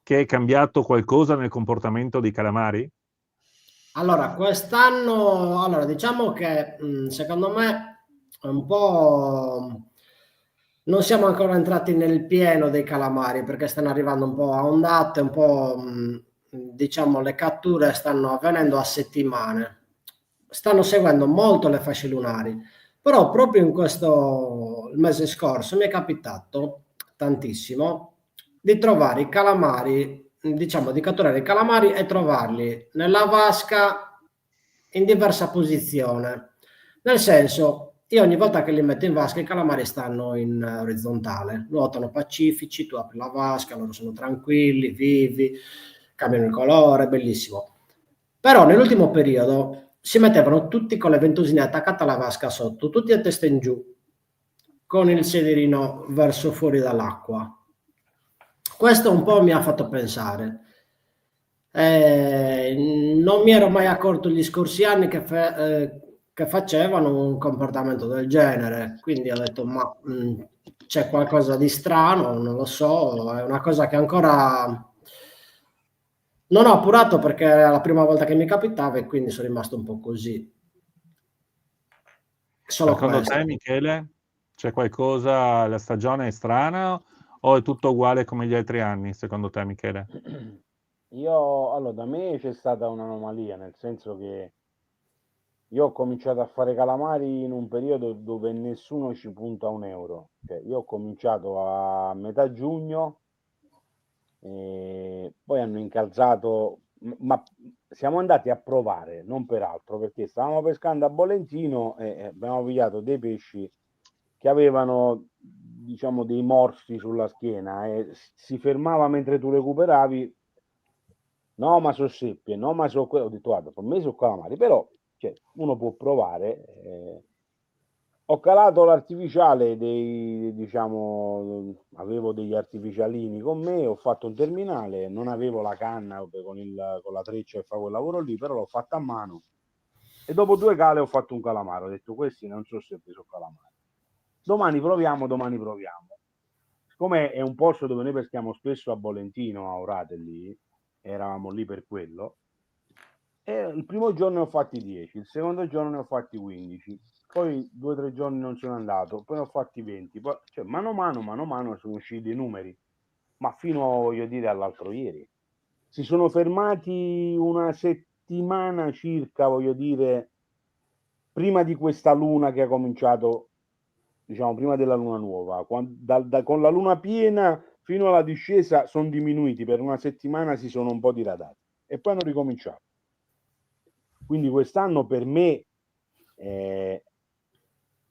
che è cambiato qualcosa nel comportamento dei calamari? Allora, quest'anno, allora, diciamo che secondo me è un po'. Non siamo ancora entrati nel pieno dei calamari perché stanno arrivando un po' a ondate, un po', diciamo, le catture stanno avvenendo a settimane. Stanno seguendo molto le fasce lunari, però proprio in questo il mese scorso mi è capitato tantissimo di trovare i calamari, diciamo, di catturare i calamari e trovarli nella vasca in diversa posizione. Nel senso, io ogni volta che li metto in vasca, i calamari stanno in orizzontale, nuotano pacifici, tu apri la vasca, loro sono tranquilli, vivi, cambiano il colore, bellissimo. Però nell'ultimo periodo si mettevano tutti con le ventusine attaccate alla vasca sotto, tutti a testa in giù, con il sederino verso fuori dall'acqua. Questo un po' mi ha fatto pensare. Non mi ero mai accorto gli scorsi anni che facevano un comportamento del genere, quindi ho detto, ma c'è qualcosa di strano, non lo so, è una cosa che ancora non ho appurato perché era la prima volta che mi capitava e quindi sono rimasto un po' così. Solo Secondo questo. te, Michele, c'è qualcosa, la stagione è strana o è tutto uguale come gli altri anni, secondo te, Michele? Allora, da me c'è stata un'anomalia, nel senso che io ho cominciato a fare calamari in un periodo dove nessuno ci punta un euro. Cioè, io ho cominciato a metà giugno, e poi hanno incalzato, ma siamo andati a provare, non per altro, perché stavamo pescando a Bolentino e abbiamo pigliato dei pesci che avevano, diciamo, dei morsi sulla schiena e si fermava mentre tu recuperavi. No, ma sono seppie, no, ma sono quello. Ho detto, guarda, per me sono calamari, però cioè, uno può provare. Ho calato l'artificiale diciamo, avevo degli artificialini con me, ho fatto un terminale, non avevo la canna con la treccia e fa quel lavoro lì, però l'ho fatta a mano. E dopo 2 cale ho fatto un calamaro. Ho detto, questi non so se sono calamari. Domani proviamo, domani proviamo. Siccome è un posto dove noi peschiamo spesso a Bolentino, a Orate lì, eravamo lì per quello, e il primo giorno ne ho fatti 10, il secondo giorno ne ho fatti 15, poi 2 o 3 giorni non sono andato, poi ne ho fatti 20, poi, cioè mano a mano sono usciti i numeri, ma fino, voglio dire, all'altro ieri. Si sono fermati una settimana circa, voglio dire, prima di questa luna che ha cominciato, diciamo, prima della luna nuova. Con la luna piena fino alla discesa sono diminuiti, per una settimana si sono un po' diradati e poi hanno ricominciato. Quindi quest'anno per me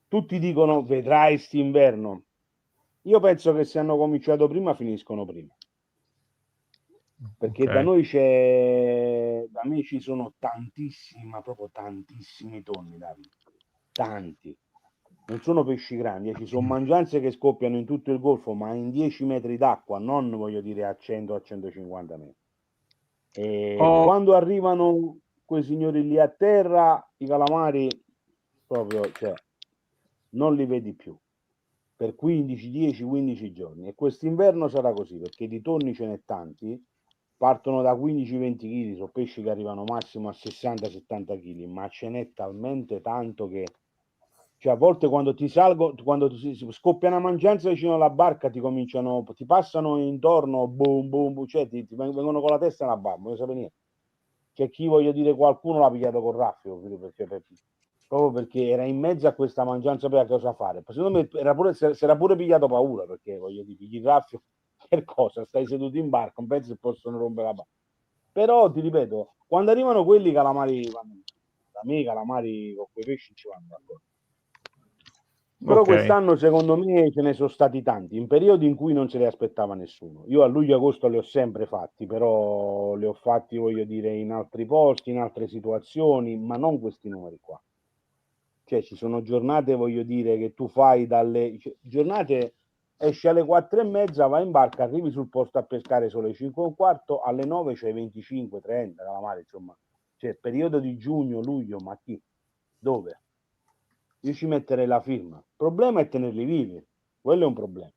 tutti dicono vedrai st'inverno. Io penso che se hanno cominciato prima finiscono prima. Perché da noi da me ci sono tantissimi, ma proprio tantissimi tonni, Davide. Tanti. Non sono pesci grandi, ci sono mangianze che scoppiano in tutto il golfo, ma in 10 metri d'acqua, non voglio dire a 100 a 150 metri. E quando arrivano quei signori lì a terra, i calamari proprio, cioè, non li vedi più per 15, 10, 15 giorni. E quest'inverno sarà così, perché di tonni ce n'è tanti, partono da 15-20 kg, sono pesci che arrivano massimo a 60-70 kg, ma ce n'è talmente tanto che, cioè, a volte quando ti salgo, quando si scoppia una mangianza vicino alla barca, ti passano intorno, boom, boom, boom, cioè ti vengono con la testa nella barba, non sape niente. C'è chi, voglio dire, qualcuno l'ha pigliato con raffio, proprio perché era in mezzo a questa mangianza per cosa fare. Secondo me si era pure pigliato paura, perché voglio dire, pigli il raffio per cosa? Stai seduto in barca, non pensi che possono rompere la barca. Però ti ripeto, quando arrivano quelli calamari, da me i calamari con quei pesci ci vanno d'accordo. Però quest'anno secondo me ce ne sono stati tanti, in periodi in cui non se li aspettava nessuno. Io a luglio e agosto li ho sempre fatti, però li ho fatti, voglio dire, in altri posti, in altre situazioni, ma non questi numeri qua. Cioè ci sono giornate, voglio dire, che tu fai giornate, esci alle 4:30, vai in barca, arrivi sul posto a pescare solo alle 5:15, alle 9 c'hai 25, 30 calamari, insomma. Cioè periodo di giugno, luglio, ma chi? Dove? Io ci metterei la firma. Il problema è tenerli vivi, quello è un problema.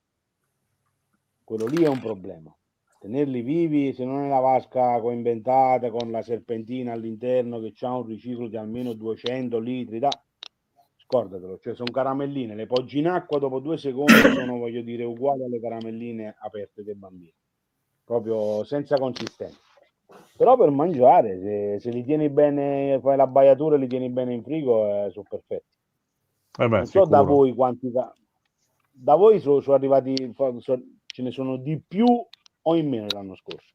Quello lì è un problema. tenerli vivi, se non è la vasca coinventata con la serpentina all'interno che c'ha un riciclo di almeno 200 litri, scordatelo, cioè sono caramelline, le poggi in acqua, dopo 2 secondi sono, voglio dire, uguali alle caramelline aperte dei bambini, proprio senza consistenza. Però per mangiare, se li tieni bene, fai l'abbaiatura e li tieni bene in frigo, sono perfetti. Non so da voi quanti, da voi sono arrivati, ce ne sono di più o in meno l'anno scorso?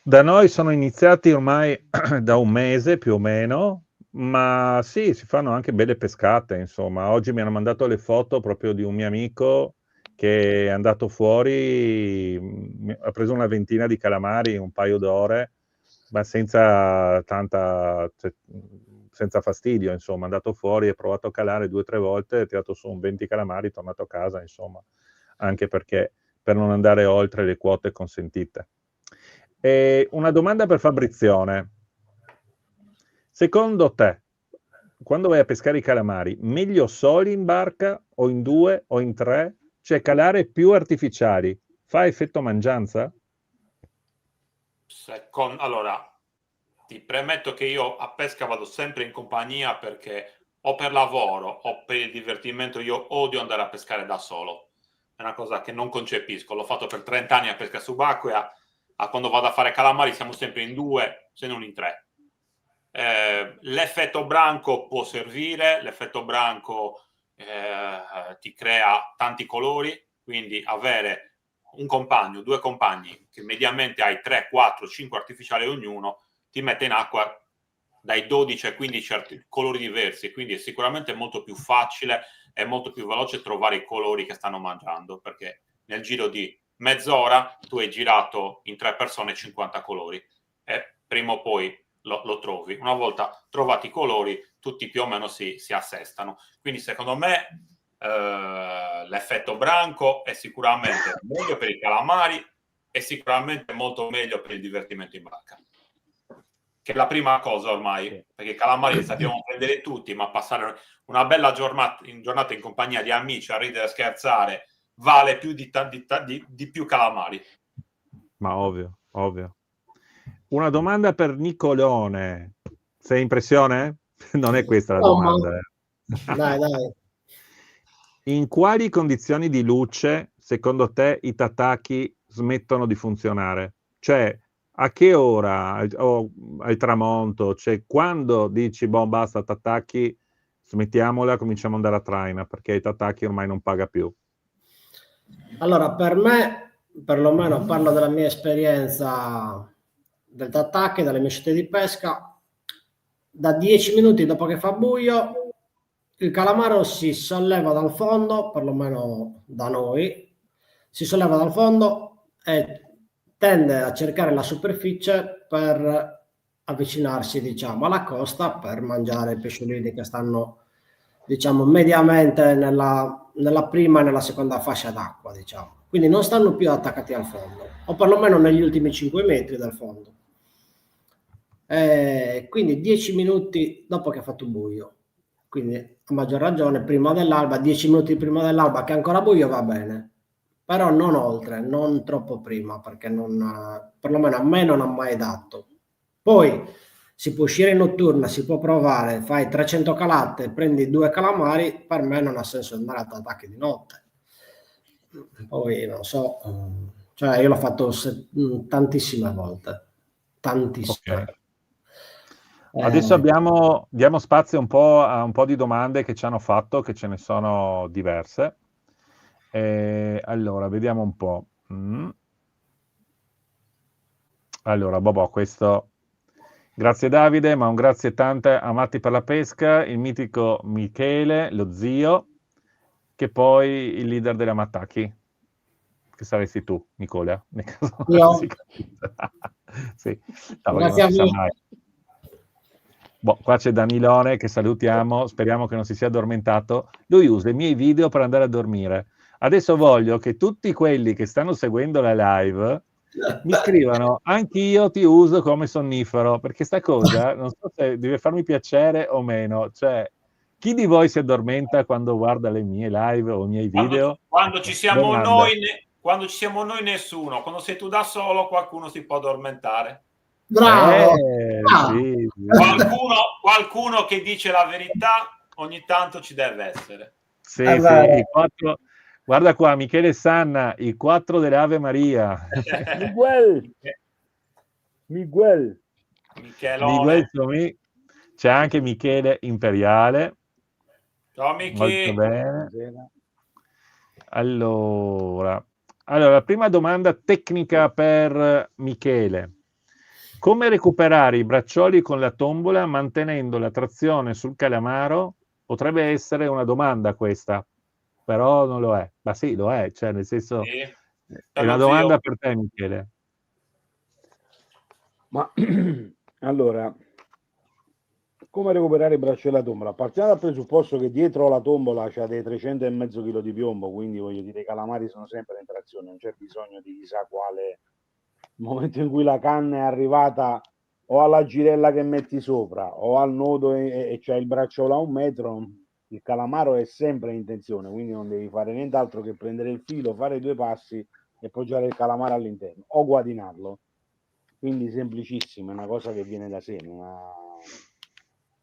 Da noi sono iniziati ormai da un mese più o meno, ma sì, si fanno anche belle pescate, insomma. Oggi mi hanno mandato le foto proprio di un mio amico che è andato fuori, ha preso una ventina di calamari in un paio d'ore, ma senza fastidio, insomma. È andato fuori, ha provato a calare 2 o 3 volte, ha tirato su un 20 calamari, è tornato a casa, insomma, anche perché per non andare oltre le quote consentite. E una domanda per Fabrizione. Secondo te, quando vai a pescare i calamari, meglio soli in barca o in 2 o in 3? Cioè calare più artificiali fa effetto mangianza? Allora, ti premetto che io a pesca vado sempre in compagnia perché o per lavoro o per il divertimento io odio andare a pescare da solo. È una cosa che non concepisco. L'ho fatto per 30 anni a pesca subacquea. Quando vado a fare calamari siamo sempre in 2, se non in 3. L'effetto branco può servire, l'effetto branco ti crea tanti colori, quindi avere un compagno, 2 compagni che mediamente hai 3, 4, 5 artificiali ognuno ti mette in acqua dai 12 ai 15 colori diversi, quindi è sicuramente molto più facile e molto più veloce trovare i colori che stanno mangiando, perché nel giro di mezz'ora tu hai girato in 3 persone 50 colori e prima o poi lo trovi. Una volta trovati i colori tutti più o meno si assestano, quindi secondo me l'effetto branco è sicuramente meglio per i calamari e sicuramente molto meglio per il divertimento in barca, che è la prima cosa ormai, perché i calamari li sappiamo prendere tutti, ma passare una bella giornata in compagnia di amici a ridere e scherzare vale più di più calamari. Ma ovvio. Una domanda per Nicolone. Sei in pressione? Non è questa la domanda. Dai. In quali condizioni di luce, secondo te, i tataki smettono di funzionare? Cioè, a che ora? Al tramonto? Cioè, quando dici, basta, tataki, smettiamola, cominciamo ad andare a traina, perché i tataki ormai non paga più. Allora, per me, perlomeno parlo della mia esperienza del tataki, dalle mie scelte di pesca, da 10 minuti dopo che fa buio, il calamaro si solleva dal fondo, perlomeno da noi, si solleva dal fondo e tende a cercare la superficie per avvicinarsi, diciamo, alla costa per mangiare i pesciolini che stanno, diciamo, mediamente nella prima e nella seconda fascia d'acqua, diciamo. Quindi non stanno più attaccati al fondo, o perlomeno negli ultimi 5 metri dal fondo. Quindi 10 minuti dopo che ha fatto buio, quindi a maggior ragione prima dell'alba, 10 minuti prima dell'alba che è ancora buio va bene, però non oltre, non troppo prima, perché perlomeno a me non ha mai dato. Poi si può uscire in notturna, si può provare, fai 300 calate, prendi 2 calamari, per me non ha senso andare a attacchi di notte. Poi non so, cioè io l'ho fatto tantissime volte, tantissime. Okay. Adesso diamo spazio un po' a un po' di domande che ci hanno fatto, che ce ne sono diverse. Allora, vediamo un po'. Allora, questo... Grazie Davide, ma un grazie tante a Matti per la pesca, il mitico Michele, lo zio, che poi il leader della Mattacchi, che saresti tu, Nicola, nel caso Io? Sì, no, grazie non si sa mai. Qua c'è Danilone che salutiamo, speriamo che non si sia addormentato. Lui usa i miei video per andare a dormire. Adesso voglio che tutti quelli che stanno seguendo la live mi scrivano: anch'io ti uso come sonnifero, perché sta cosa non so se deve farmi piacere o meno. Cioè, chi di voi si addormenta quando guarda le mie live o i miei video? Quando ci siamo noi quando ci siamo noi nessuno, quando sei tu da solo qualcuno si può addormentare. Bravo. Sì. Qualcuno che dice la verità ogni tanto ci deve essere. Sì, i 4, guarda qua, Michele Sanna, i 4 delle Ave Maria. Miguel. Michelone. C'è anche Michele Imperiale. Ciao Michi. Molto bene. Allora, la prima domanda tecnica per Michele. Come recuperare i braccioli con la tombola mantenendo la trazione sul calamaro? Potrebbe essere una domanda questa, però non lo è. Ma sì, lo è, cioè nel senso Sì. è una domanda per te, Michele. Ma allora, come recuperare i braccioli della tombola? Partiamo dal presupposto che dietro la tombola c'ha dei 300,5 kg di piombo, quindi voglio dire i calamari sono sempre in trazione, non c'è bisogno di chissà quale momento in cui la canna è arrivata o alla girella che metti sopra o al nodo e c'è il bracciolo a 1 metro, il calamaro è sempre in tensione, quindi non devi fare nient'altro che prendere il filo, fare 2 passi e poggiare il calamaro all'interno o guadinarlo. Quindi semplicissimo, è una cosa che viene da sé, non ha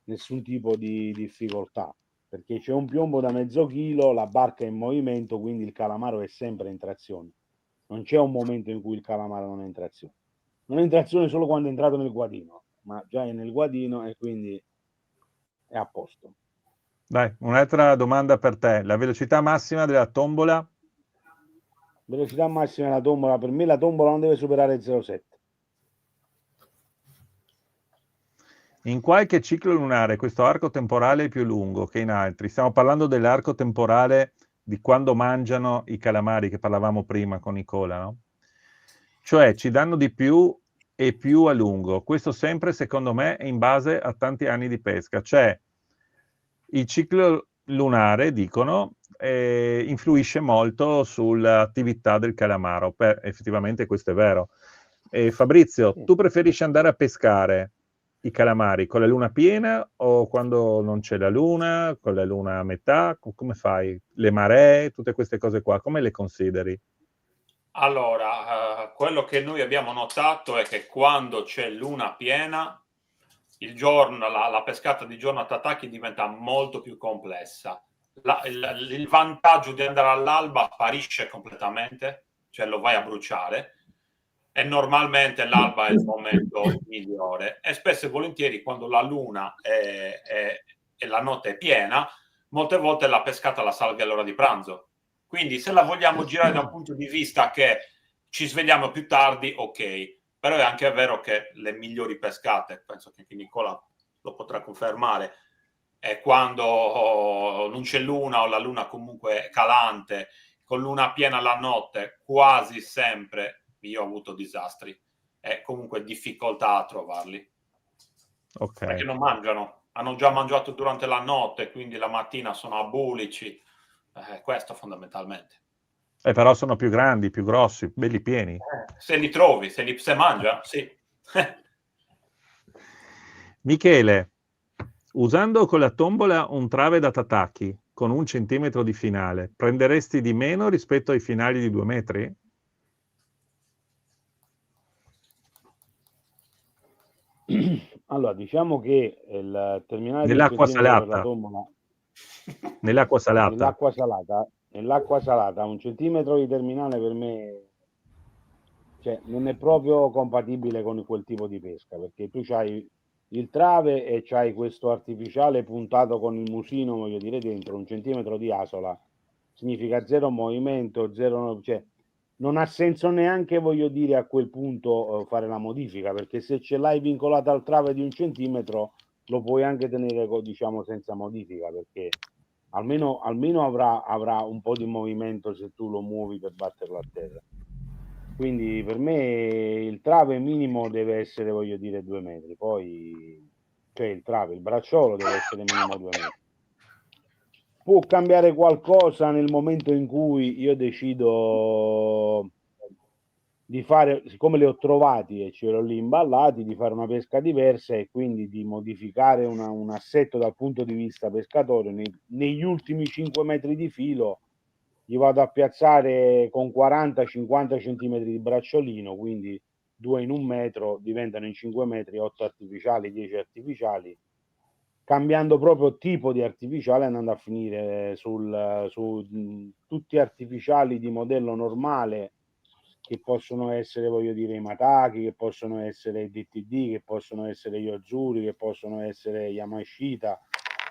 nessun tipo di difficoltà, perché c'è un piombo da mezzo chilo, la barca è in movimento, quindi il calamaro è sempre in trazione. Non c'è un momento in cui il calamaro non è in trazione. Non è in trazione solo quando è entrato nel guadino, ma già è nel guadino e quindi è a posto. Dai, un'altra domanda per te. La velocità massima della tombola? Velocità massima della tombola, per me la tombola non deve superare 0,7. In qualche ciclo lunare questo arco temporale è più lungo che in altri. Stiamo parlando dell'arco temporale di quando mangiano i calamari che parlavamo prima con Nicola, no? Cioè ci danno di più e più a lungo. Questo sempre, secondo me, è in base a tanti anni di pesca. Cioè il ciclo lunare, dicono, influisce molto sull'attività del calamaro. Effettivamente questo è vero. Fabrizio, tu preferisci andare a pescare i calamari con la luna piena o quando non c'è la luna, con la luna a metà? Come fai? Le maree, tutte queste cose qua, come le consideri? Allora, quello che noi abbiamo notato è che quando c'è luna piena, il giorno, la pescata di giorno a Tataki diventa molto più complessa. Il vantaggio di andare all'alba sparisce completamente, cioè lo vai a bruciare, e normalmente l'alba è il momento migliore. E spesso e volentieri quando la luna e la notte è piena, molte volte la pescata la salvi all'ora di pranzo. Quindi se la vogliamo girare da un punto di vista che ci svegliamo più tardi, ok. Però è anche vero che le migliori pescate, penso che anche Nicola lo potrà confermare, è quando non c'è luna o la luna comunque è calante, con luna piena la notte, quasi sempre io ho avuto disastri e comunque difficoltà a trovarli. Ok. Perché non mangiano, hanno già mangiato durante la notte, quindi la mattina sono a bulici, questo fondamentalmente. Però sono più grandi, più grossi, belli pieni. Se li trovi, se mangia, sì. Michele, usando con la tombola un trave da Tataki con 1 centimetro di finale, prenderesti di meno rispetto ai finali di 2 metri? Allora, diciamo che il terminale Nell'acqua di 1 centimetro per la salata. tombola, Nell'acqua salata. nell'acqua salata 1 centimetro di terminale per me, cioè, non è proprio compatibile con quel tipo di pesca, perché tu c'hai il trave e c'hai questo artificiale puntato con il musino, voglio dire, dentro 1 centimetro di asola, significa 0 movimento, 0, cioè non ha senso neanche, voglio dire, a quel punto fare la modifica, perché se ce l'hai vincolata al trave di 1 centimetro lo puoi anche tenere, diciamo, senza modifica, perché almeno avrà un po' di movimento se tu lo muovi per batterlo a terra. Quindi per me il trave minimo deve essere, voglio dire, 2 metri, poi cioè il bracciolo deve essere minimo 2 metri. Può cambiare qualcosa nel momento in cui io decido di fare, siccome li ho trovati e ce l'ho lì imballati, di fare una pesca diversa e quindi di modificare un assetto dal punto di vista pescatorio negli ultimi 5 metri di filo. gli vado a piazzare con 40-50 centimetri di bracciolino, quindi 2 in 1 metro, diventano in 5 metri 8 artificiali, 10 artificiali, cambiando proprio tipo di artificiale, andando a finire su tutti artificiali di modello normale, che possono essere, voglio dire, i Mataki, che possono essere i DTD, che possono essere gli Ozuri, che possono essere Yamashita,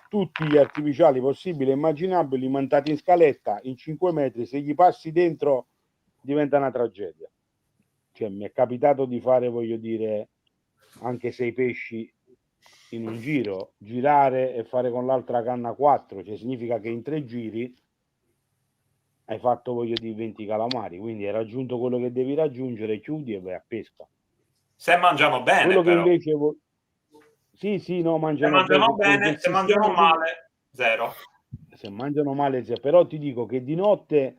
tutti gli artificiali possibili e immaginabili montati in scaletta in 5 metri. Se gli passi dentro diventa una tragedia. Cioè, mi è capitato di fare, voglio dire, anche 6 pesci in un giro, girare e fare con l'altra canna 4, cioè significa che in 3 giri hai fatto, voglio dire, 20 calamari, quindi hai raggiunto quello che devi raggiungere, chiudi e vai a pesca. Se mangiano bene, quello che però. invece sì, no, mangiano bene, se mangiano male, zero. Se mangiano male, però ti dico che di notte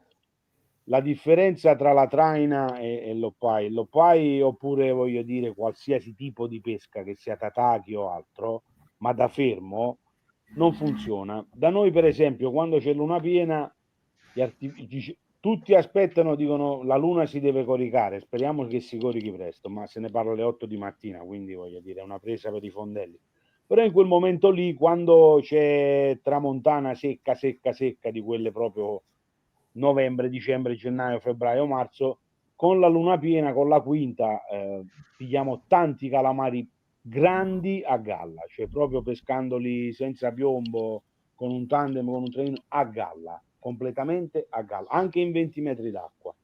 la differenza tra la traina e l'oppai, oppure, voglio dire, qualsiasi tipo di pesca, che sia tataki o altro, ma da fermo, non funziona. Da noi, per esempio, quando c'è luna piena, tutti aspettano, dicono la luna si deve coricare, speriamo che si corichi presto, ma se ne parla alle 8 di mattina, quindi voglio dire, è una presa per i fondelli. Però in quel momento lì, quando c'è tramontana secca di quelle proprio novembre, dicembre, gennaio, febbraio, marzo, con la luna piena, con la quinta, pigliamo tanti calamari grandi a galla, cioè proprio pescandoli senza piombo, con un tandem, con un traino, a galla, completamente a galla, anche in 20 metri d'acqua.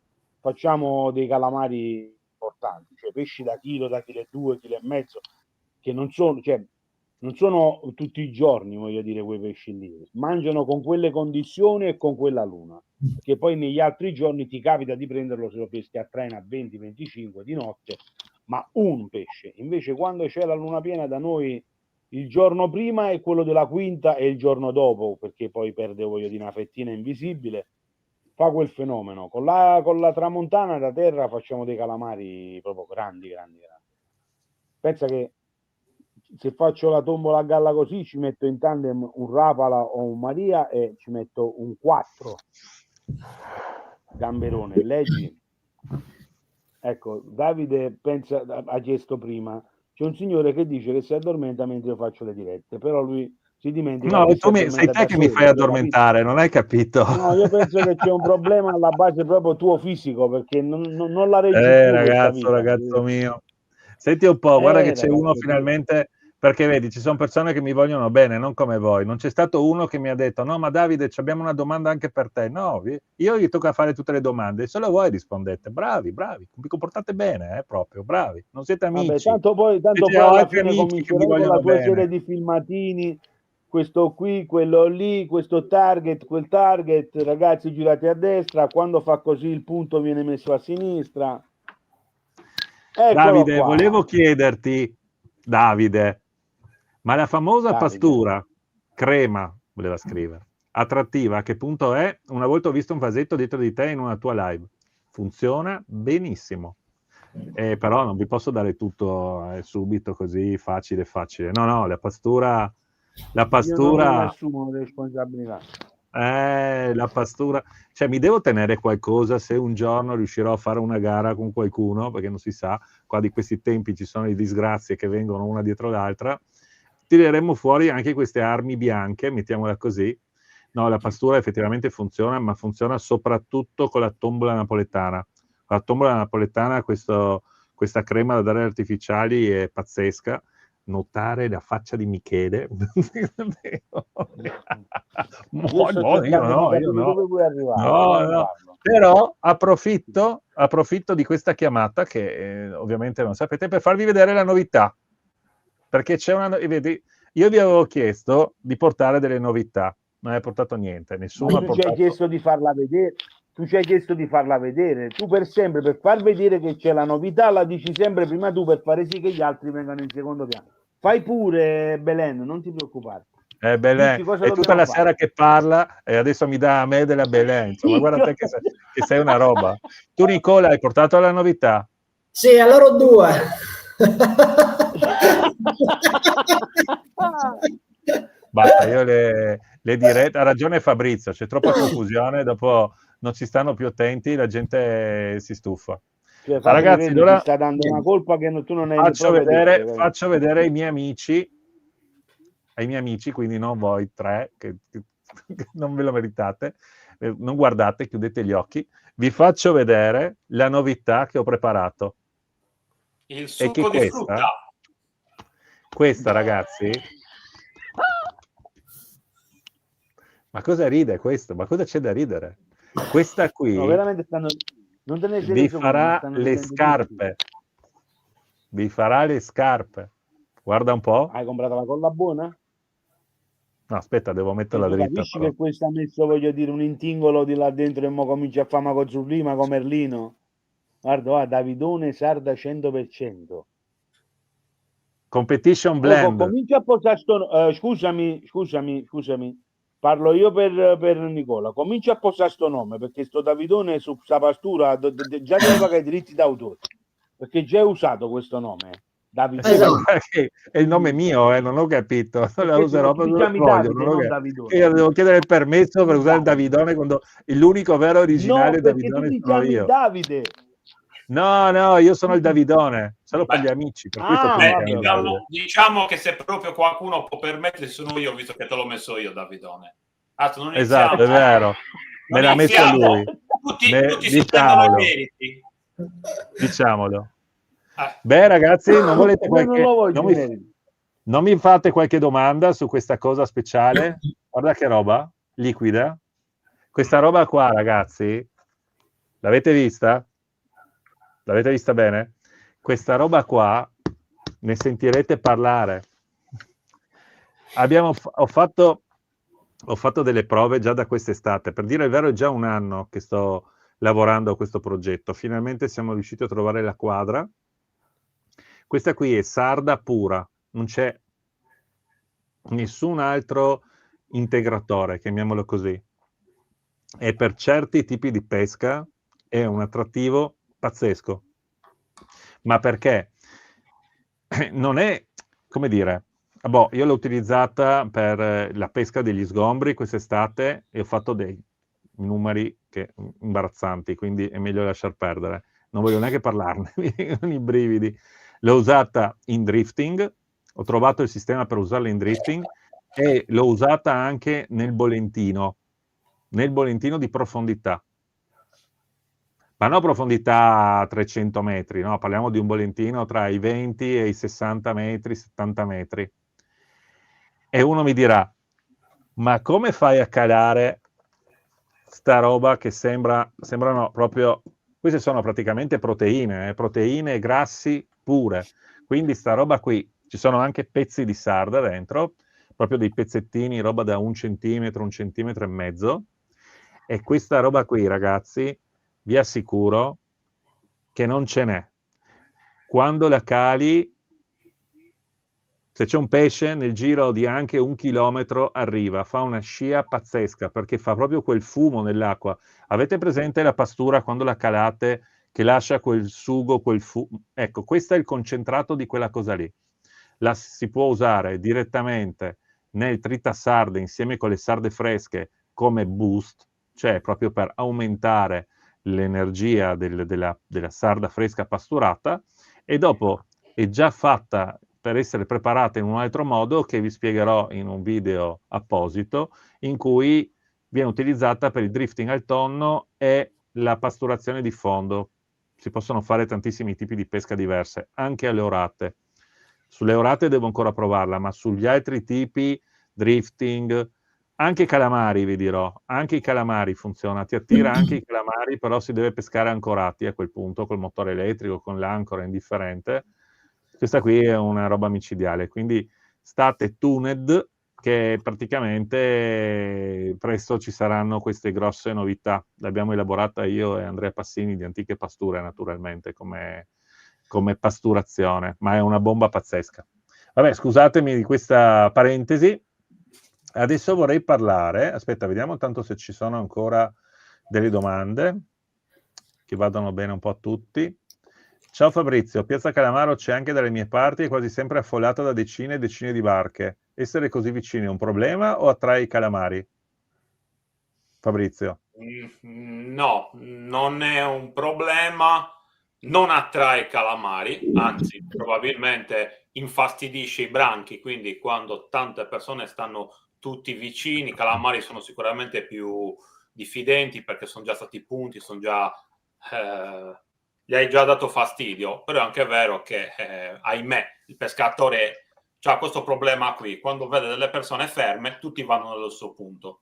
Facciamo dei calamari importanti, cioè pesci da chilo, da chilo e 2, chilo e mezzo, che non sono, cioè, non sono tutti i giorni, voglio dire, quei pesci lì. Mangiano con quelle condizioni e con quella luna, che poi negli altri giorni ti capita di prenderlo se lo peschi a traina a 20-25 di notte, ma un pesce. Invece quando c'è la luna piena da noi, il giorno prima è quello della quinta e il giorno dopo, perché poi perde, voglio dire, una fettina invisibile, fa quel fenomeno. Con la tramontana da terra facciamo dei calamari proprio grandi. Pensa che se faccio la tombola a galla così, ci metto in tandem un Rapala o un Maria e ci metto un 4 gamberone. Leggi, ecco, Davide ha chiesto prima, c'è un signore che dice che si addormenta mentre io faccio le dirette, però lui si dimentica. No, sei te che mi fai addormentare, non hai capito? No, io penso che c'è un problema alla base proprio tuo fisico, perché non la reggi più ragazzo mio. Senti un po', guarda che c'è uno finalmente, perché vedi, ci sono persone che mi vogliono bene, non come voi. Non c'è stato uno che mi ha detto, no, ma Davide, abbiamo una domanda anche per te. No, io gli tocca fare tutte le domande, solo voi rispondete. Bravi, vi comportate bene, proprio, bravi. Non siete amici. Vabbè, tanto poi alla fine comincerai con la tua serie di filmatini, questo qui, quello lì, questo target, quel target, ragazzi girate a destra, quando fa così il punto viene messo a sinistra. Davide, volevo chiederti, Davide, ma la famosa pastura crema, voleva scrivere, attrattiva, a che punto è? Una volta ho visto un vasetto dietro di te in una tua live. Funziona benissimo. Però non vi posso dare tutto subito così facile. No, la pastura... Io non me ne assumo responsabilità. La pastura, cioè mi devo tenere qualcosa se un giorno riuscirò a fare una gara con qualcuno, perché non si sa, qua di questi tempi ci sono le disgrazie che vengono una dietro l'altra, tireremo fuori anche queste armi bianche, mettiamola così. No, la pastura effettivamente funziona, ma funziona soprattutto con la tombola napoletana. La tombola napoletana, questa crema da dare artificiali è pazzesca. Notare la faccia di Michele. Io no. Però approfitto di questa chiamata che ovviamente non sapete, per farvi vedere la novità, perché c'è vedi, io vi avevo chiesto di portare delle novità, non hai portato niente, nessuno ha portato. Ci hai chiesto di farla vedere. Tu ci hai chiesto di farla vedere, tu per far vedere che c'è la novità, la dici sempre prima tu, per fare sì che gli altri vengano in secondo piano. Fai pure, Belen, non ti preoccupare. Belen, è tutta la sera che parla e adesso mi dà a me della Belen, insomma, guarda te che sei una roba. Tu, Nicola, hai portato la novità? Sì, a loro due. Basta, io le dirette, ha ragione Fabrizio, c'è troppa confusione, dopo non ci stanno più attenti, la gente si stufa. Cioè, Ragazzi, vedi, allora ti sta dando una colpa che tu non hai faccio proprio vedere, detto, faccio vedere ai miei amici, quindi non voi tre, che non ve lo meritate, non guardate, chiudete gli occhi, vi faccio vedere la novità che ho preparato. Il E che succo di questa, ragazzi, ma cosa ride questo? Ma cosa c'è da ridere? Questa qui no, veramente non te ne sei vi reso conto, farà stanno le ridendo scarpe. Vi farà le scarpe. Guarda un po'. tutti. Hai comprato la colla buona? No, aspetta, devo metterla Tu dritta. capisci Però. che questo ha messo, voglio dire, un intingolo di là dentro e mo comincia a fare con Zurlima, con Merlino? Guarda, Davidone Sarda 100%. Competition blend. Comincia a posare scusami. Parlo io per Nicola. Comincia a posare sto nome, perché sto Davidone su sta pastura già deve pagare i diritti d'autore. Perché già hai usato questo nome. Davidone. Esatto. È il nome mio, non ho capito. La userò per tu chiami voglio, Davide, non Davidone. Io devo chiedere il permesso per usare il Davidone quando l'unico vero originale no, perché Davidone tu ti sono chiami io. Davide. No, io sono il Davidone, solo per gli amici. Per questo diciamo che se proprio qualcuno può permettersi, sono io, visto che te l'ho messo io, Davidone. Non esatto, è vero. Me l'ha messo lui. Tutti si prendono i meriti. Diciamolo. Beh, ragazzi, non volete non mi fate qualche domanda su questa cosa speciale? Guarda che roba liquida. Questa roba qua, ragazzi, l'avete vista? L'avete vista bene? Questa roba qua ne sentirete parlare. Ho fatto delle prove già da quest'estate. Per dire il vero, è già un anno che sto lavorando a questo progetto. Finalmente siamo riusciti a trovare la quadra. Questa qui è sarda pura, non c'è nessun altro integratore, chiamiamolo così. E per certi tipi di pesca è un attrattivo pazzesco. Ma perché? Non è, come dire, io l'ho utilizzata per la pesca degli sgombri quest'estate e ho fatto dei numeri imbarazzanti, quindi è meglio lasciar perdere. Non voglio neanche parlarne, mi vengono i brividi. L'ho usata in drifting, ho trovato il sistema per usarla in drifting e l'ho usata anche nel bolentino di profondità. Ma non profondità 300 metri, no? Parliamo di un bolentino tra i 20 e i 60 metri, 70 metri. E uno mi dirà, ma come fai a calare sta roba che sembrano proprio... Queste sono praticamente proteine e grassi pure. Quindi sta roba qui, ci sono anche pezzi di sarda dentro, proprio dei pezzettini, roba da 1 centimetro, 1,5 centimetri. E questa roba qui, ragazzi, vi assicuro che non ce n'è. Quando la cali, se c'è un pesce, nel giro di anche 1 chilometro arriva, fa una scia pazzesca, perché fa proprio quel fumo nell'acqua. Avete presente la pastura quando la calate, che lascia quel sugo, quel fumo? Ecco, questo è il concentrato di quella cosa lì. La si può usare direttamente nel tritasarde insieme con le sarde fresche come boost, cioè proprio per aumentare l'energia della sarda fresca pasturata, e dopo è già fatta per essere preparata in un altro modo che vi spiegherò in un video apposito, in cui viene utilizzata per il drifting al tonno e la pasturazione di fondo. Si possono fare tantissimi tipi di pesca diverse, anche alle orate. Sulle orate devo ancora provarla, ma sugli altri tipi, drifting, anche i calamari, vi dirò, anche i calamari funziona, ti attira anche i calamari, però si deve pescare ancorati a quel punto, col motore elettrico, con l'ancora, indifferente. Questa qui è una roba micidiale, quindi state tuned che praticamente presto ci saranno queste grosse novità. L'abbiamo elaborata io e Andrea Passini di Antiche Pasture, naturalmente, come pasturazione, ma è una bomba pazzesca. Vabbè, scusatemi di questa parentesi. Adesso vorrei parlare, aspetta, vediamo tanto se ci sono ancora delle domande che vadano bene un po' a tutti. Ciao Fabrizio, Piazza Calamaro c'è anche dalle mie parti, è quasi sempre affollata da decine e decine di barche. Essere così vicini è un problema o attrae i calamari? Fabrizio? No, non è un problema, non attrae calamari, anzi probabilmente infastidisce i branchi, quindi quando tante persone stanno tutti vicini, i calamari sono sicuramente più diffidenti perché sono già stati punti, sono già gli hai già dato fastidio. Però è anche vero che ahimè il pescatore ha questo problema qui: quando vede delle persone ferme tutti vanno nello suo punto.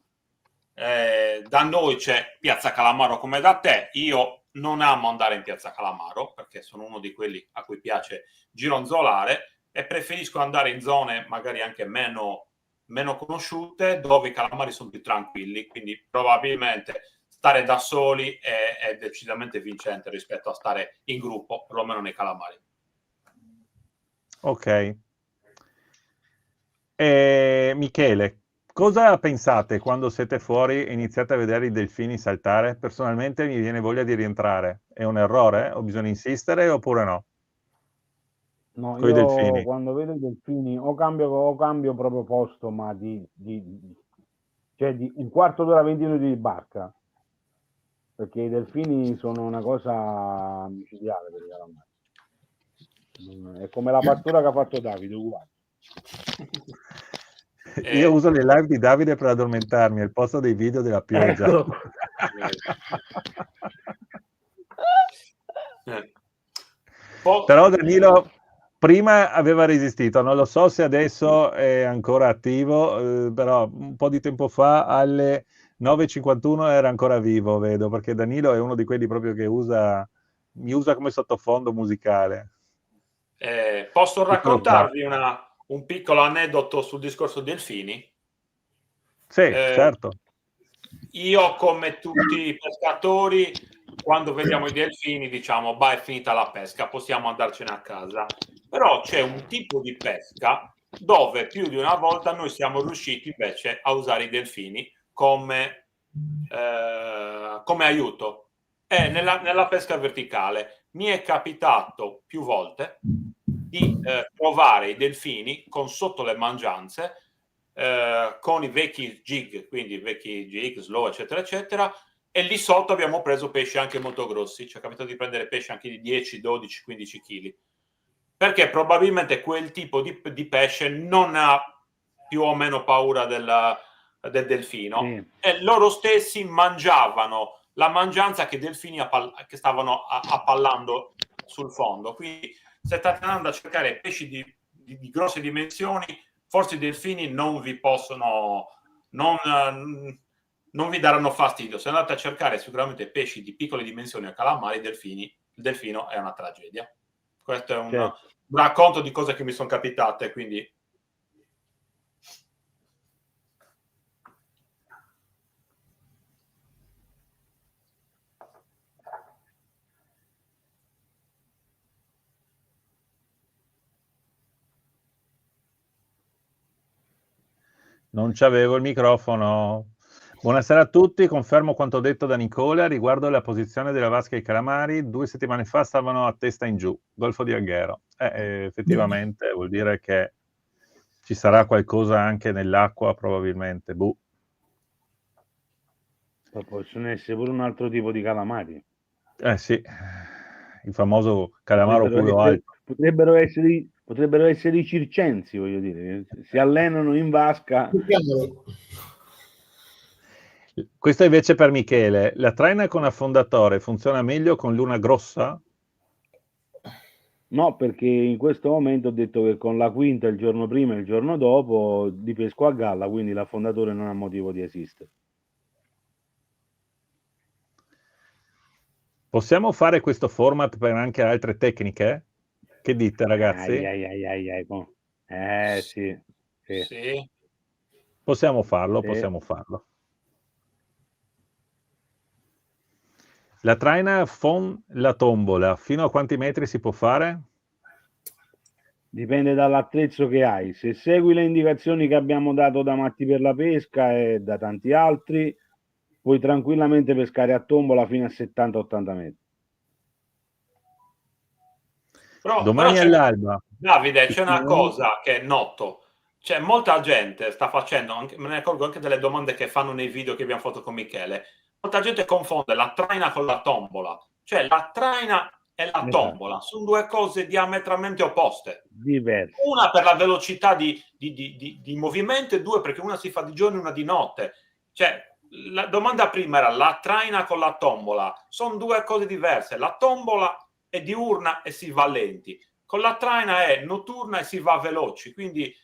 Da noi c'è Piazza Calamaro come da te. Io non amo andare in Piazza Calamaro perché sono uno di quelli a cui piace gironzolare e preferisco andare in zone magari anche meno conosciute, dove i calamari sono più tranquilli, quindi probabilmente stare da soli è decisamente vincente rispetto a stare in gruppo, perlomeno nei calamari. Ok. Michele, cosa pensate quando siete fuori e iniziate a vedere i delfini saltare? Personalmente mi viene voglia di rientrare. È un errore? O bisogna insistere oppure no? No, Coi io delfini. quando vedo i delfini o cambio proprio posto, ma cioè di un quarto d'ora, 20 minuti di barca, perché i delfini sono una cosa micidiale per i calamari. È come la pastura che ha fatto Davide, uguale. Io uso le live di Davide per addormentarmi al posto dei video della pioggia. Ecco. Però Danilo prima aveva resistito, non lo so se adesso è ancora attivo, però un po' di tempo fa alle 9:51 era ancora vivo, vedo, perché Danilo è uno di quelli proprio che mi usa come sottofondo musicale. Posso raccontarvi un piccolo aneddoto sul discorso delfini? Sì, certo. Io, come tutti i pescatori, quando vediamo i delfini diciamo: bah, è finita la pesca, possiamo andarcene a casa. Però c'è un tipo di pesca dove più di una volta noi siamo riusciti invece a usare i delfini come aiuto. E nella pesca verticale mi è capitato più volte di trovare i delfini con sotto le mangianze, con i vecchi jig, quindi vecchi jig, slow, eccetera, eccetera, e lì sotto abbiamo preso pesci anche molto grossi. Ci è capitato di prendere pesci anche di 10, 12, 15 kg, perché probabilmente quel tipo di pesce non ha più o meno paura del delfino, e loro stessi mangiavano la mangianza che i delfini che stavano appallando sul fondo. Quindi se state andando a cercare pesci di grosse dimensioni, forse i delfini non vi possono, non vi daranno fastidio. Se andate a cercare sicuramente pesci di piccole dimensioni o calamari, il delfino è una tragedia. Questo è un racconto di cose che mi sono capitate, quindi non c'avevo il microfono. Buonasera a tutti, confermo quanto detto da Nicola riguardo la posizione della vasca e i calamari. 2 settimane fa stavano a testa in giù, Golfo di Alghero. Effettivamente vuol dire che ci sarà qualcosa anche nell'acqua, probabilmente. Possono essere pure un altro tipo di calamari. Sì, il famoso calamaro culo alto. Potrebbero essere i circensi, voglio dire, si allenano in vasca. Questo invece per Michele. La traina con affondatore funziona meglio con luna grossa? No, perché in questo momento ho detto che con la quinta il giorno prima e il giorno dopo di pesco a galla, quindi l'affondatore non ha motivo di esistere. Possiamo fare questo format per anche altre tecniche? Che dite, ragazzi? Sì. Possiamo farlo, possiamo farlo. La traina con la tombola, fino a quanti metri si può fare? Dipende dall'attrezzo che hai. Se segui le indicazioni che abbiamo dato da Matti per la pesca e da tanti altri, puoi tranquillamente pescare a tombola fino a 70-80 metri. Domani all'alba. Davide, c'è una cosa che noto. C'è molta gente sta facendo, me ne accorgo anche delle domande che fanno nei video che abbiamo fatto con Michele, molta gente confonde la traina con la tombola, cioè la traina e la tombola sono due cose diametralmente opposte. Diverse. Una per la velocità di movimento e due perché una si fa di giorno e una di notte. Cioè, la domanda prima era la traina con la tombola. Sono due cose diverse. La tombola è diurna e si va lenti. Con la traina è notturna e si va veloci. Quindi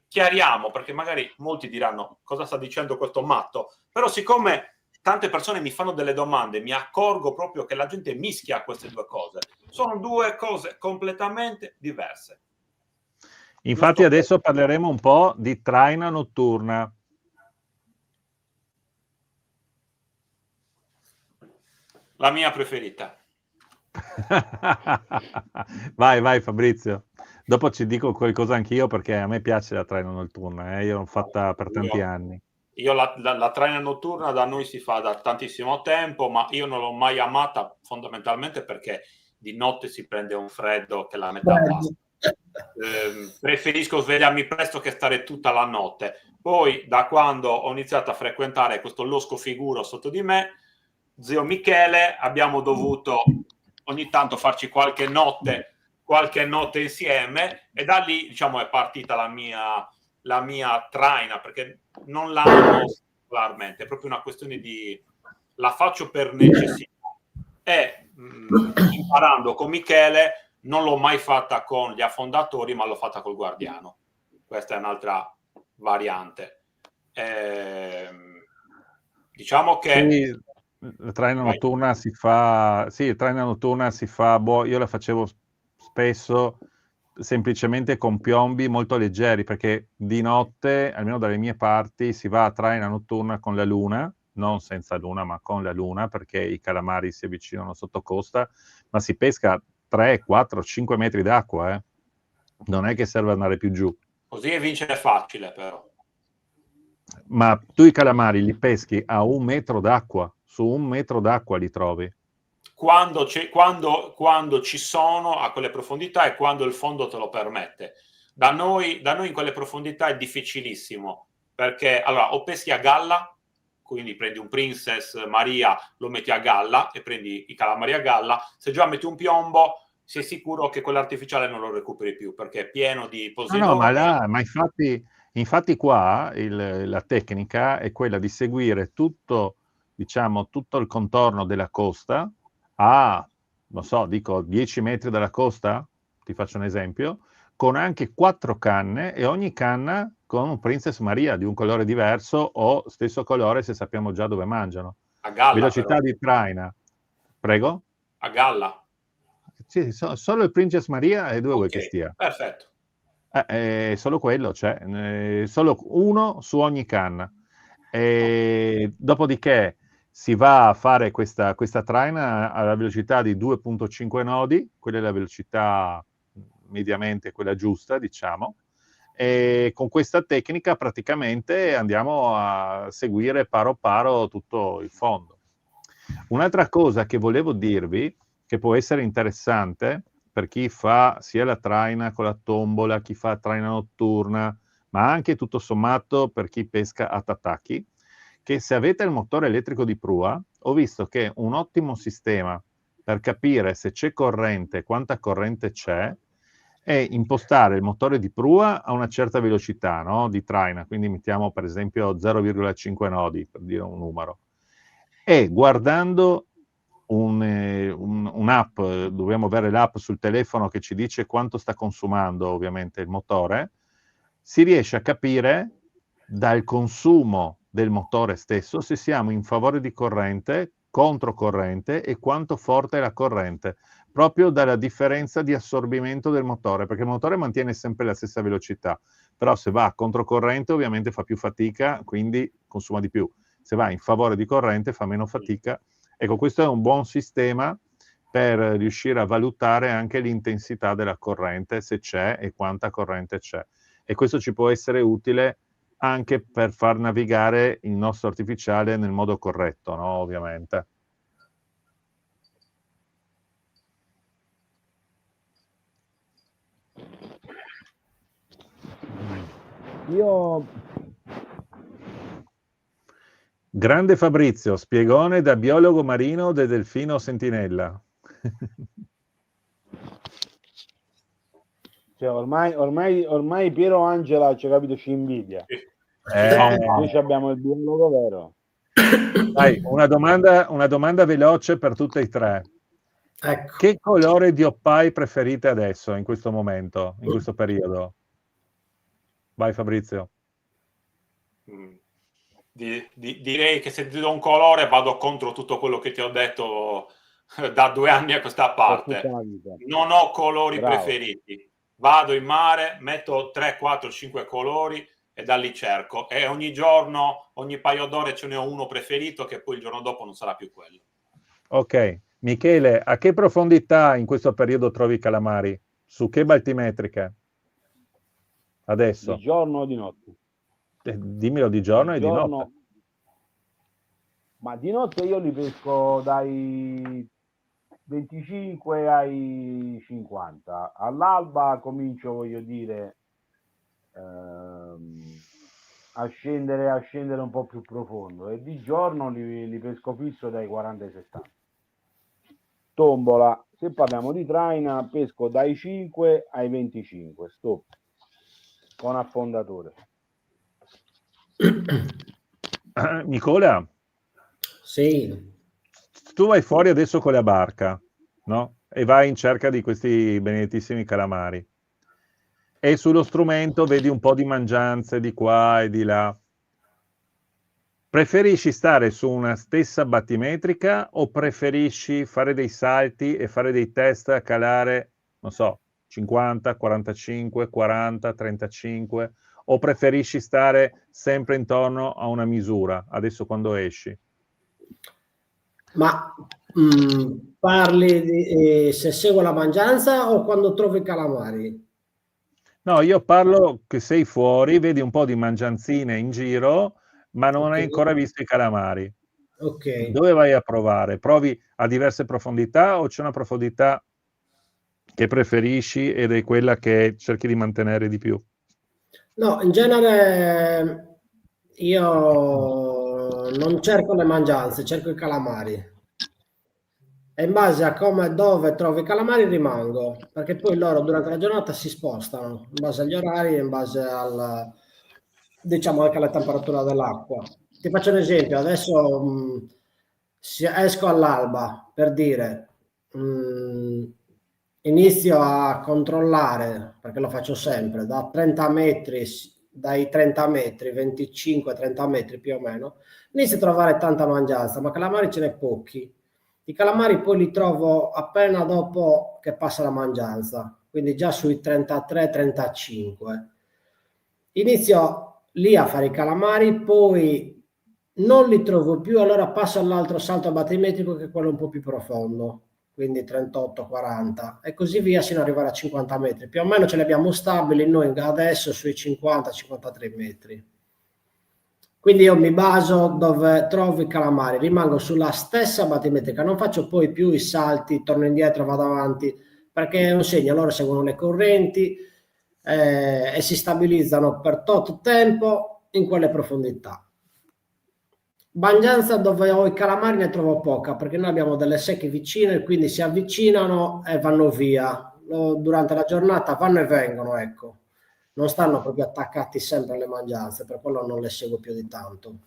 chiariamo, perché magari molti diranno cosa sta dicendo questo matto. Però siccome tante persone mi fanno delle domande, mi accorgo proprio che la gente mischia queste due cose. Sono due cose completamente diverse. Infatti adesso parleremo un po' di traina notturna. La mia preferita. Vai Fabrizio. Dopo ci dico qualcosa anch'io perché a me piace la traina notturna, io l'ho fatta per tanti anni. Io la traina notturna da noi si fa da tantissimo tempo, ma io non l'ho mai amata fondamentalmente perché di notte si prende un freddo che la metà basta. Preferisco svegliarmi presto che stare tutta la notte. Poi da quando ho iniziato a frequentare questo losco figuro sotto di me, zio Michele, abbiamo dovuto ogni tanto farci qualche notte insieme e da lì diciamo è partita la mia traina, perché non l'amo particolarmente, è proprio una questione di la faccio per necessità e imparando con Michele non l'ho mai fatta con gli affondatori ma l'ho fatta col guardiano. Questa è un'altra variante. Diciamo che sì, la traina notturna si fa, io la facevo spesso semplicemente con piombi molto leggeri, perché di notte, almeno dalle mie parti, si va a traina notturna con la luna, non senza luna, ma con la luna, perché i calamari si avvicinano sotto costa, ma si pesca 3, 4, 5 metri d'acqua, non è che serve andare più giù. Così è vincere facile, però. Ma tu i calamari li peschi a 1 metro d'acqua, su 1 metro d'acqua li trovi. Quando ci sono a quelle profondità e quando il fondo te lo permette. Da noi in quelle profondità è difficilissimo, perché allora o peschi a galla, quindi prendi un Princess Maria, lo metti a galla e prendi i calamari a galla, se già metti un piombo sei sicuro che quello artificiale non lo recuperi più, perché è pieno di posidoni. Ma infatti qua la tecnica è quella di seguire tutto, diciamo, tutto il contorno della costa a, non so, dico 10 metri dalla costa, ti faccio un esempio, con anche 4 canne e ogni canna con un Princess Maria di un colore diverso o stesso colore se sappiamo già dove mangiano. A galla, Velocità però. di traina. Prego? A galla. Sì, solo il Princess Maria e dove vuoi che stia? Perfetto. Solo quello, cioè, solo uno su ogni canna. Dopodiché si va a fare questa traina alla velocità di 2,5 nodi, quella è la velocità mediamente quella giusta, diciamo, e con questa tecnica praticamente andiamo a seguire paro paro tutto il fondo. Un'altra cosa che volevo dirvi, che può essere interessante per chi fa sia la traina con la tombola, chi fa traina notturna, ma anche tutto sommato per chi pesca a tataki, che se avete il motore elettrico di prua, ho visto che un ottimo sistema per capire se c'è corrente, quanta corrente c'è, è impostare il motore di prua a una certa velocità, no? Di traina, quindi mettiamo per esempio 0,5 nodi, per dire un numero, e guardando un'app, dobbiamo avere l'app sul telefono che ci dice quanto sta consumando ovviamente il motore, si riesce a capire dal consumo del motore stesso se siamo in favore di corrente, controcorrente e quanto forte è la corrente, proprio dalla differenza di assorbimento del motore, perché il motore mantiene sempre la stessa velocità, però se va a controcorrente ovviamente fa più fatica, quindi consuma di più. Se va in favore di corrente fa meno fatica. Ecco, questo è un buon sistema per riuscire a valutare anche l'intensità della corrente, se c'è e quanta corrente c'è. E questo ci può essere utile anche per far navigare il nostro artificiale nel modo corretto, no? Ovviamente. Io Grande Fabrizio, spiegone da biologo marino del delfino sentinella. Cioè, ormai Piero Angela, cioè, capito, ci invidia. Noi abbiamo il biologo vero. Dai, una domanda veloce per tutte e tre. Ecco. Che colore di oppai preferite adesso, in questo momento, in questo periodo? Vai Fabrizio. Direi che se ti do un colore vado contro tutto quello che ti ho detto da 2 anni a questa parte. Non ho colori preferiti. Vado in mare, metto 3, 4, 5 colori e da lì cerco. E ogni giorno, ogni paio d'ore ce ne ho uno preferito che poi il giorno dopo non sarà più quello. Ok. Michele, a che profondità in questo periodo trovi i calamari? Su che baltimetriche? Adesso? Di giorno o di notte? Dimmelo di giorno e di notte. Ma di notte io li pesco dai 25 ai 50. All'alba comincio, voglio dire, a scendere un po' più profondo, e di giorno li pesco fisso dai 40 ai 70. Tombola, se parliamo di traina, pesco dai 5 ai 25, stop, con affondatore. Nicola? Sì. Tu vai fuori adesso con la barca, no? E vai in cerca di questi benedettissimi calamari. E sullo strumento vedi un po' di mangianze di qua e di là. Preferisci stare su una stessa battimetrica o preferisci fare dei salti e fare dei test a calare, non so, 50, 45, 40, 35, o preferisci stare sempre intorno a una misura, adesso quando esci? Ma parli di se seguo la mangianza o quando trovo i calamari? No, io parlo che sei fuori, vedi un po' di mangianzine in giro, ma non hai ancora visto i calamari. Ok. Dove vai a provare? Provi a diverse profondità o c'è una profondità che preferisci ed è quella che cerchi di mantenere di più? No, in genere io non cerco le mangianze, cerco i calamari. E in base a come e dove trovo i calamari rimango, perché poi loro durante la giornata si spostano in base agli orari e in base diciamo anche alla temperatura dell'acqua. Ti faccio un esempio, adesso esco all'alba per dire, inizio a controllare, perché lo faccio sempre, da 30 metri, dai 30 metri, 25-30 metri più o meno, inizio a trovare tanta mangianza, ma calamari ce n'è pochi. I calamari poi li trovo appena dopo che passa la mangianza, quindi già sui 33-35. Inizio lì a fare i calamari, poi non li trovo più, allora passo all'altro salto battimetrico che è quello un po' più profondo, quindi 38-40 e così via sino ad arrivare a 50 metri. Più o meno ce li abbiamo stabili noi adesso sui 50-53 metri. Quindi io mi baso dove trovo i calamari, rimango sulla stessa battimetrica, non faccio poi più i salti, torno indietro, vado avanti, perché è un segno, loro seguono le correnti e si stabilizzano per tot tempo in quelle profondità. Mangianza dove ho i calamari ne trovo poca, perché noi abbiamo delle secche vicine, quindi si avvicinano e vanno via. Durante la giornata vanno e vengono, ecco. Non stanno proprio attaccati sempre alle mangianze, per quello non le seguo più di tanto.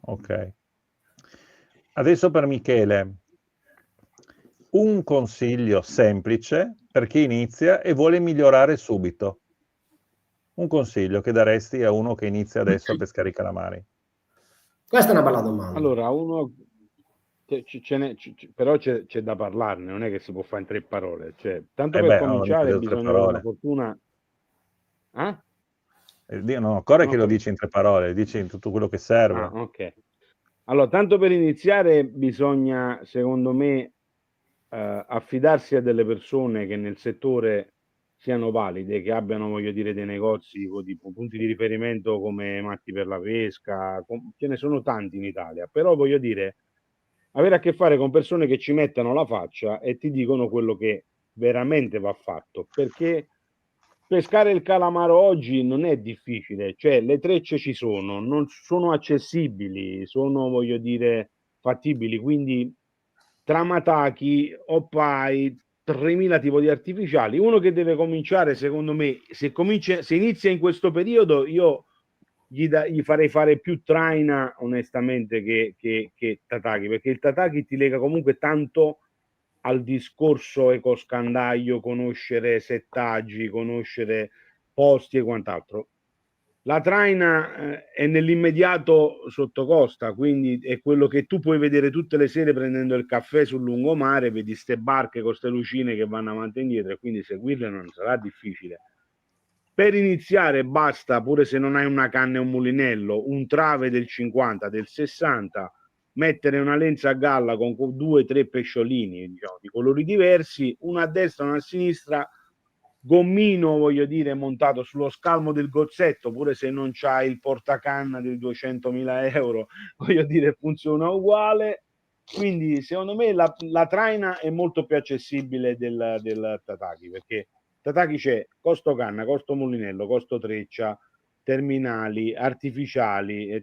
Ok. Adesso per Michele, un consiglio semplice per chi inizia e vuole migliorare subito. Un consiglio che daresti a uno che inizia adesso a pescare i calamari? Questa è una bella domanda. Allora, però c'è da parlarne, non è che si può fare in 3 parole. Cioè, tanto per cominciare bisogna avere una fortuna. No, occorre che lo dici in 3 parole, dici in tutto quello che serve. Ok. Allora, tanto per iniziare bisogna, secondo me, affidarsi a delle persone che nel settore siano valide, che abbiano, voglio dire, dei negozi di punti di riferimento come Matti per la Pesca, ce ne sono tanti in Italia, però voglio dire, avere a che fare con persone che ci mettano la faccia e ti dicono quello che veramente va fatto, perché pescare il calamaro oggi non è difficile, cioè le trecce ci sono, non sono accessibili, sono, voglio dire, fattibili, quindi tramataki, oppai, 3000 tipi di artificiali. Uno che deve cominciare, secondo me, se inizia in questo periodo, io gli farei fare più traina, onestamente, che tataki, perché il tataki ti lega comunque tanto al discorso ecoscandaglio, conoscere settaggi, conoscere posti e quant'altro. La traina è nell'immediato sotto costa, quindi è quello che tu puoi vedere tutte le sere prendendo il caffè sul lungomare, vedi ste barche con ste lucine che vanno avanti e indietro, e quindi seguirle non sarà difficile. Per iniziare basta, pure se non hai una canna e un mulinello, un trave del 50, del 60, mettere una lenza a galla con 2 o 3 pesciolini, diciamo, di colori diversi, una a destra e una a sinistra, gommino, voglio dire, montato sullo scalmo del gozzetto, pure se non c'hai il portacanna di 200.000 euro, voglio dire, funziona uguale. Quindi secondo me la traina è molto più accessibile del tataki, perché tataki c'è costo canna, costo mulinello, costo treccia, terminali, artificiali.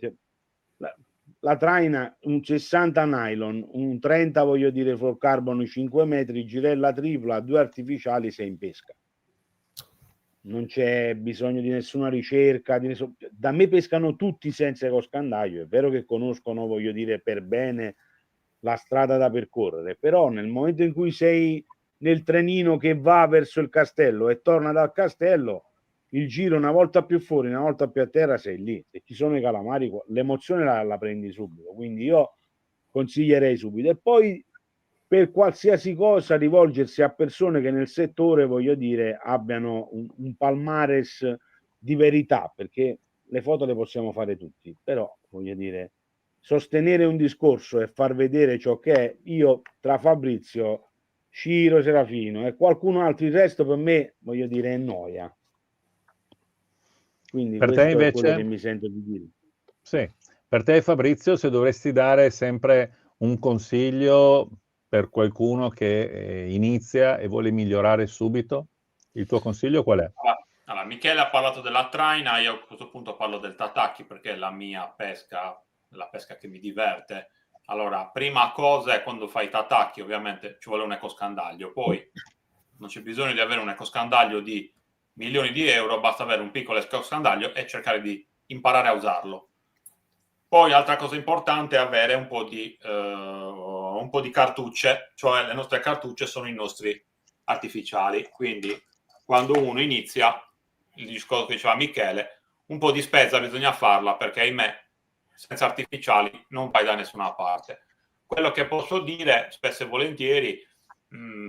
La traina, un 60 nylon, un 30, voglio dire, fluorocarbon 5 metri, girella tripla, 2 artificiali, sei in pesca. Non c'è bisogno di nessuna ricerca, da me pescano tutti senza ecoscandaglio. È vero che conoscono, voglio dire, per bene la strada da percorrere, però nel momento in cui sei nel trenino che va verso il castello e torna dal castello, il giro una volta più fuori, una volta più a terra, sei lì. Se ci sono i calamari, l'emozione la prendi subito. Quindi io consiglierei subito. E poi per qualsiasi cosa rivolgersi a persone che nel settore, voglio dire, abbiano un palmares di verità, perché le foto le possiamo fare tutti, però voglio dire, sostenere un discorso e far vedere ciò che è, io tra Fabrizio, Ciro Serafino e qualcuno altro, il resto per me, voglio dire, è noia. Quindi per questo te invece, è quello che mi sento di dire. Sì, per te Fabrizio, se dovresti dare sempre un consiglio per qualcuno che inizia e vuole migliorare subito, il tuo consiglio qual è? Allora, Michele ha parlato della traina, io a questo punto parlo del tataki perché è la mia pesca, la pesca che mi diverte. Allora, prima cosa è quando fai tataki, ovviamente ci vuole un ecoscandaglio, poi non c'è bisogno di avere un ecoscandaglio di milioni di euro, basta avere un piccolo ecoscandaglio e cercare di imparare a usarlo. Poi altra cosa importante è avere un po' di cartucce, cioè le nostre cartucce sono i nostri artificiali, quindi quando uno inizia, il discorso che diceva Michele, un po' di spesa bisogna farla perché ahimè senza artificiali non vai da nessuna parte. Quello che posso dire spesso e volentieri,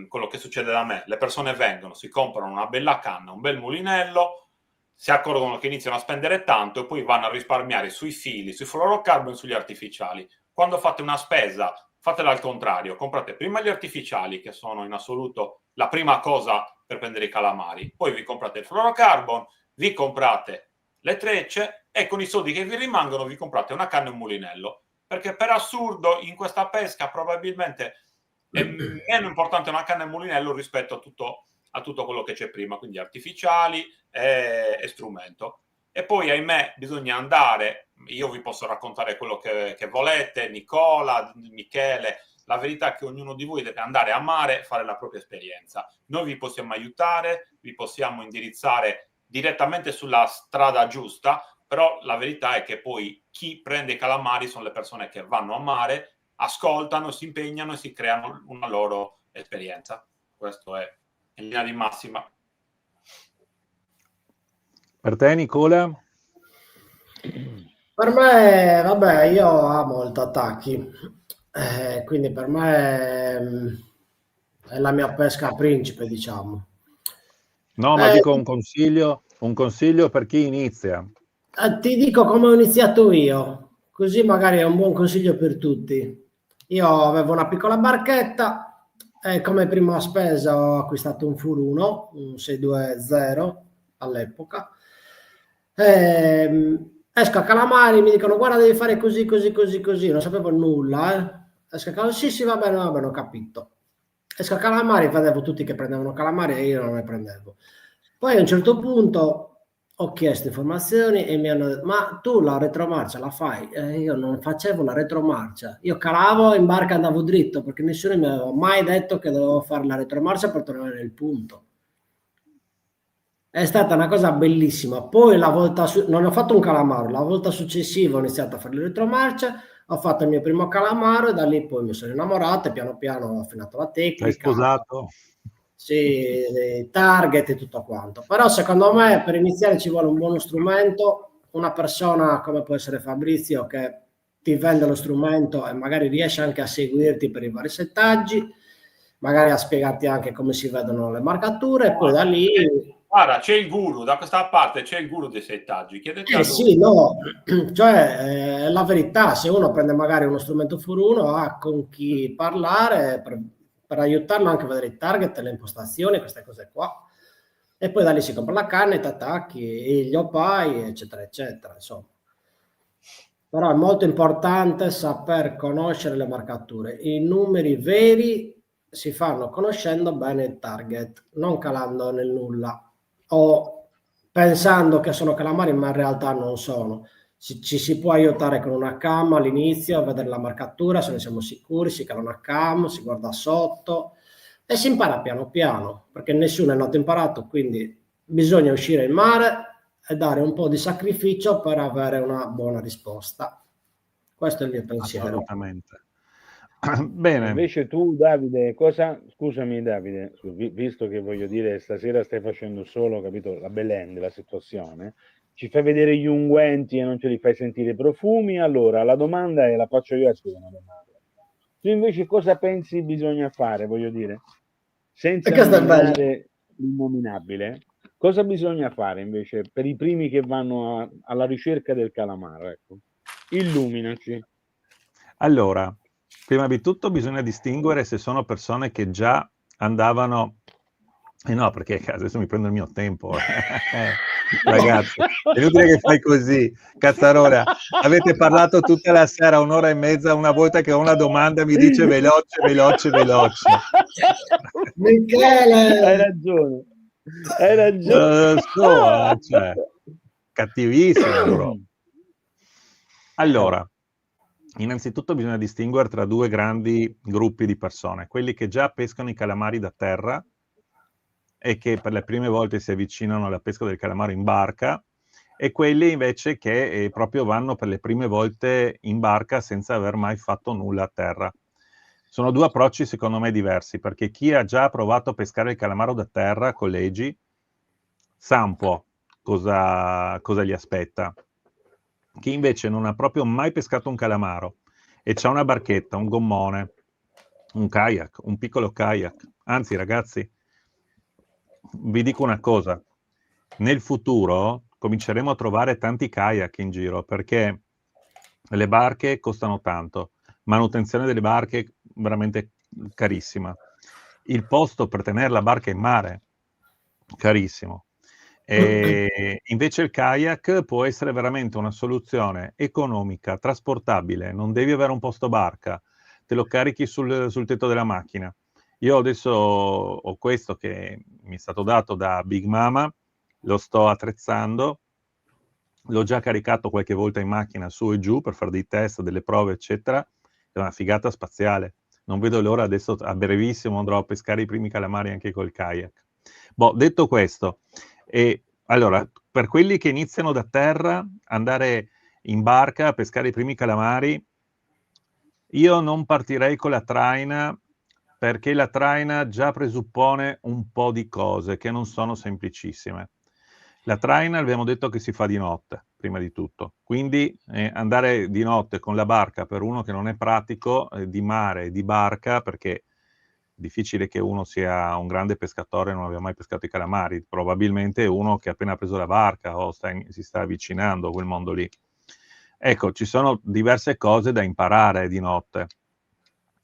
quello che succede da me, le persone vengono, si comprano una bella canna, un bel mulinello, si accorgono che iniziano a spendere tanto e poi vanno a risparmiare sui fili, sui fluorocarbon e sugli artificiali. Quando fate una spesa, fatela al contrario, comprate prima gli artificiali, che sono in assoluto la prima cosa per prendere i calamari, poi vi comprate il fluorocarbon, vi comprate le trecce e con i soldi che vi rimangono vi comprate una canna e un mulinello, perché per assurdo in questa pesca probabilmente è meno importante una canna e un mulinello rispetto a tutto quello che c'è prima, quindi artificiali e strumento. E poi ahimè bisogna andare, io vi posso raccontare quello che volete, Nicola, Michele, la verità è che ognuno di voi deve andare a mare e fare la propria esperienza. Noi vi possiamo aiutare, vi possiamo indirizzare direttamente sulla strada giusta, però la verità è che poi chi prende i calamari sono le persone che vanno a mare, ascoltano, si impegnano e si creano una loro esperienza. Questo è in linea di massima. Per te Nicola? Per me, vabbè, io amo il tataki, quindi per me è la mia pesca principe, diciamo. No, ma dico un consiglio per chi inizia. Ti dico come ho iniziato io, così magari è un buon consiglio per tutti. Io avevo una piccola barchetta e come prima spesa ho acquistato un Furuno, un 620 all'epoca. Esco a calamari, mi dicono guarda devi fare così, così, così, così, non sapevo nulla. Esco a calamari, sì, va bene, ho capito. Esco a calamari, vedevo tutti che prendevano calamari e io non ne prendevo. Poi a un certo punto ho chiesto informazioni e mi hanno detto: ma tu la retromarcia la fai? Io non facevo la retromarcia, io calavo in barca e andavo dritto, perché nessuno mi aveva mai detto che dovevo fare la retromarcia per tornare nel punto. È stata una cosa bellissima. Poi non ho fatto un calamaro, la volta successiva ho iniziato a fare le retromarce, ho fatto il mio primo calamaro e da lì poi mi sono innamorato e piano piano ho affinato la L'hai tecnica, sposato? sì, target e tutto quanto. Però secondo me per iniziare ci vuole un buono strumento, una persona come può essere Fabrizio che ti vende lo strumento e magari riesce anche a seguirti per i vari settaggi, magari a spiegarti anche come si vedono le marcature e poi da lì... Guarda, c'è il guru, da questa parte c'è il guru dei settaggi. Chiedete a lui. Sì, no, cioè la verità, se uno prende magari uno strumento for uno, ha con chi parlare per aiutarlo anche a vedere i target, le impostazioni, queste cose qua. E poi da lì si compra la canna, ti attacchi, gli opai, eccetera, eccetera, insomma. Però è molto importante saper conoscere le marcature. I numeri veri si fanno conoscendo bene il target, non calando nel nulla o pensando che sono calamari, ma in realtà non sono. Ci si può aiutare con una cam all'inizio, a vedere la marcatura, se ne siamo sicuri, si cala una cam, si guarda sotto e si impara piano piano, perché nessuno è nato imparato, quindi bisogna uscire in mare e dare un po' di sacrificio per avere una buona risposta. Questo è il mio pensiero. Assolutamente. Bene. Invece tu, Davide, scusami Davide, visto che voglio dire, stasera stai facendo solo, capito, la bellend della situazione, ci fai vedere gli unguenti e non ce li fai sentire i profumi, allora la domanda è, la faccio io a te una domanda. Tu invece cosa pensi bisogna fare, voglio dire, senza nominare l'innominabile, cosa bisogna fare invece per i primi che vanno alla ricerca del calamaro, ecco? Illuminaci. Allora, prima di tutto bisogna distinguere se sono persone che già andavano... no, perché adesso mi prendo il mio tempo. Ragazzi, è inutile che fai così. Cazzarola, avete parlato tutta la sera, un'ora e mezza, una volta che ho una domanda mi dice veloce, veloce, veloce. Michele! Hai ragione. Hai ragione. Cioè, cattivissimo, bro. Allora, innanzitutto bisogna distinguere tra due grandi gruppi di persone, quelli che già pescano i calamari da terra e che per le prime volte si avvicinano alla pesca del calamaro in barca, e quelli invece che proprio vanno per le prime volte in barca senza aver mai fatto nulla a terra. Sono due approcci secondo me diversi, perché chi ha già provato a pescare il calamaro da terra, colleghi, sa un po' cosa gli aspetta. Chi invece non ha proprio mai pescato un calamaro e c'ha una barchetta, un gommone, un kayak, un piccolo kayak, anzi ragazzi, vi dico una cosa, nel futuro cominceremo a trovare tanti kayak in giro perché le barche costano tanto, manutenzione delle barche veramente carissima, il posto per tenere la barca in mare carissimo. E invece il kayak può essere veramente una soluzione economica, trasportabile, non devi avere un posto barca, te lo carichi sul tetto della macchina. Io adesso ho questo che mi è stato dato da Big Mama, lo sto attrezzando, l'ho già caricato qualche volta in macchina su e giù per fare dei test, delle prove, eccetera. È una figata spaziale. Non vedo l'ora, adesso a brevissimo andrò a pescare i primi calamari anche col kayak. Boh, detto questo, allora, per quelli che iniziano da terra, andare in barca a pescare i primi calamari, io non partirei con la traina, perché la traina già presuppone un po' di cose che non sono semplicissime. La traina abbiamo detto che si fa di notte, prima di tutto. Quindi andare di notte con la barca per uno che non è pratico, di mare e di barca, perché è difficile che uno sia un grande pescatore e non abbia mai pescato i calamari. Probabilmente è uno che ha appena preso la barca o si sta avvicinando a quel mondo lì. Ecco, ci sono diverse cose da imparare di notte.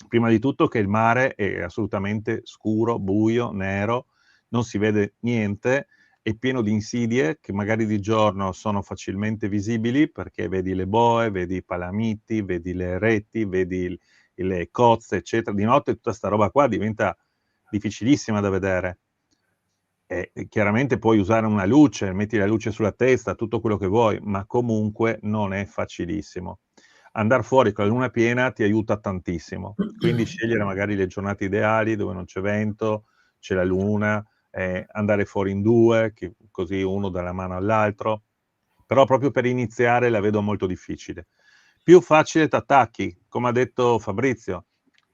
Prima di tutto che il mare è assolutamente scuro, buio, nero, non si vede niente, è pieno di insidie che magari di giorno sono facilmente visibili perché vedi le boe, vedi i palamiti, vedi le reti, vedi le cozze, eccetera. Di notte tutta sta roba qua diventa difficilissima da vedere. chiaramente puoi usare una luce, metti la luce sulla testa, tutto quello che vuoi, ma comunque non è facilissimo. Andare fuori con la luna piena ti aiuta tantissimo, quindi scegliere magari le giornate ideali dove non c'è vento, c'è la luna, andare fuori in due, così uno dà la mano all'altro, però proprio per iniziare la vedo molto difficile. Più facile t'attacchi, come ha detto Fabrizio,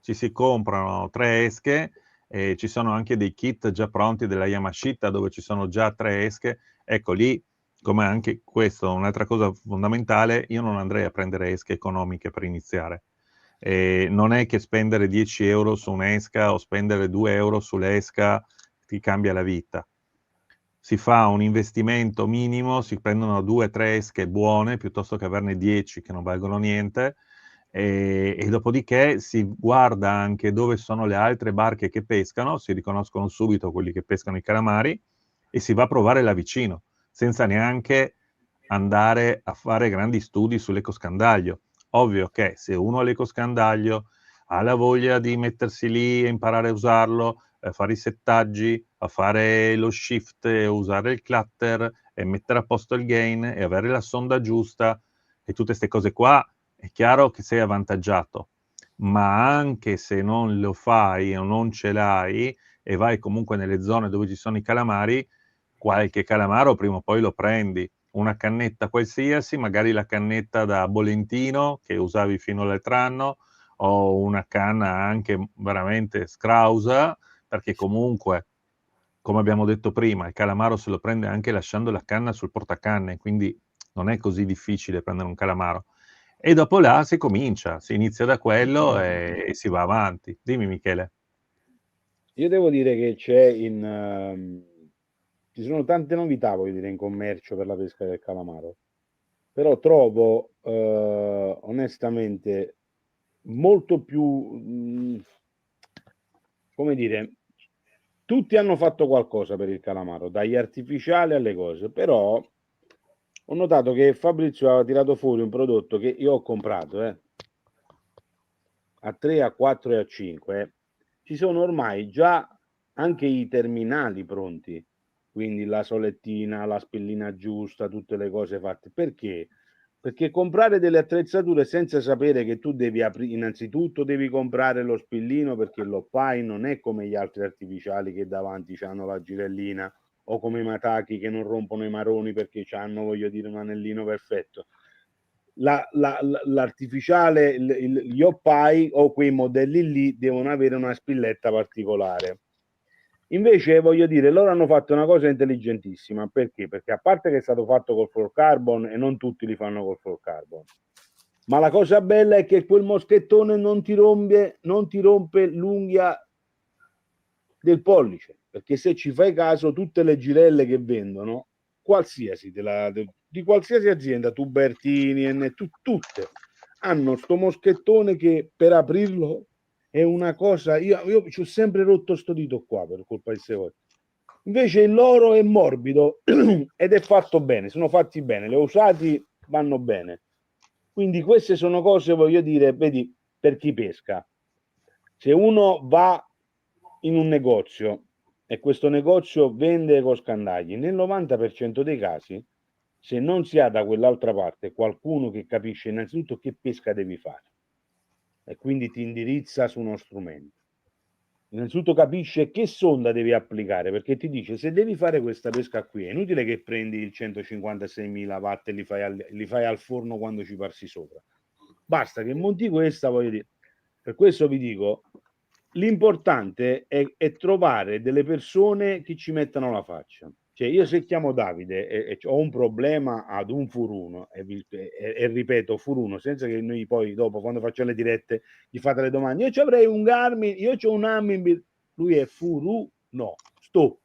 ci si comprano 3 esche, e ci sono anche dei kit già pronti della Yamashita dove ci sono già 3 esche, ecco lì, come anche questo, un'altra cosa fondamentale, io non andrei a prendere esche economiche per iniziare. Non è che spendere 10 euro su un'esca o spendere 2 euro sull'esca ti cambia la vita. Si fa un investimento minimo, si prendono 2-3 esche buone piuttosto che averne 10 che non valgono niente, e dopodiché si guarda anche dove sono le altre barche che pescano, si riconoscono subito quelli che pescano i calamari e si va a provare là vicino, senza neanche andare a fare grandi studi sull'ecoscandaglio. Ovvio che se uno ha l'ecoscandaglio ha la voglia di mettersi lì e imparare a usarlo, a fare i settaggi, a fare lo shift, usare il clutter e mettere a posto il gain e avere la sonda giusta e tutte queste cose qua, è chiaro che sei avvantaggiato, ma anche se non lo fai o non ce l'hai e vai comunque nelle zone dove ci sono i calamari, qualche calamaro prima o poi lo prendi. Una cannetta qualsiasi, magari la cannetta da Bolentino che usavi fino all'altro anno, o una canna anche veramente scrausa, perché comunque, come abbiamo detto prima, il calamaro se lo prende anche lasciando la canna sul portacanne, quindi non è così difficile prendere un calamaro. E dopo là si comincia, si inizia da quello e si va avanti. Dimmi Michele. Io devo dire che ci sono tante novità, voglio dire, in commercio per la pesca del calamaro, però trovo onestamente molto più, come dire, tutti hanno fatto qualcosa per il calamaro, dagli artificiali alle cose, però ho notato che Fabrizio aveva tirato fuori un prodotto che io ho comprato, a 3, a 4 e a 5. Ci sono ormai già anche i terminali pronti, quindi la solettina, la spillina giusta, tutte le cose fatte. Perché? Perché comprare delle attrezzature senza sapere che tu devi aprire, innanzitutto devi comprare lo spillino, perché l'Oppai non è come gli altri artificiali che davanti hanno la girellina, o come i Mataki che non rompono i maroni perché hanno, voglio dire, un anellino perfetto. L'artificiale, gli Oppai o quei modelli lì devono avere una spilletta particolare. Invece, voglio dire, loro hanno fatto una cosa intelligentissima. Perché? Perché a parte che è stato fatto col fluorocarbon e non tutti li fanno col fluorocarbon, ma la cosa bella è che quel moschettone non ti rompe l'unghia del pollice, perché se ci fai caso tutte le girelle che vendono, qualsiasi di qualsiasi azienda, Tubertini, tutte hanno sto moschettone che per aprirlo è una cosa, io ci ho sempre rotto sto dito qua per colpa di queste cose. Invece il loro è morbido ed è fatto bene, sono fatti bene, li ho usati, vanno bene. Quindi queste sono cose, voglio dire, vedi, per chi pesca. Se uno va in un negozio e questo negozio vende ecoscandagli, nel 90% dei casi, se non si ha da quell'altra parte qualcuno che capisce innanzitutto che pesca devi fare e quindi ti indirizza su uno strumento, innanzitutto capisce che sonda devi applicare, perché ti dice: se devi fare questa pesca qui è inutile che prendi il 156.000 watt e li fai al forno quando ci passi sopra, basta che monti questa, voglio dire. Per questo vi dico, l'importante è trovare delle persone che ci mettano la faccia. Cioè, io se chiamo Davide e ho un problema ad un furuno, e ripeto furuno, senza che noi poi dopo, quando faccio le dirette, gli fate le domande, io ci avrei un Garmin, io c'ho un Ammin, lui è furuno, stop.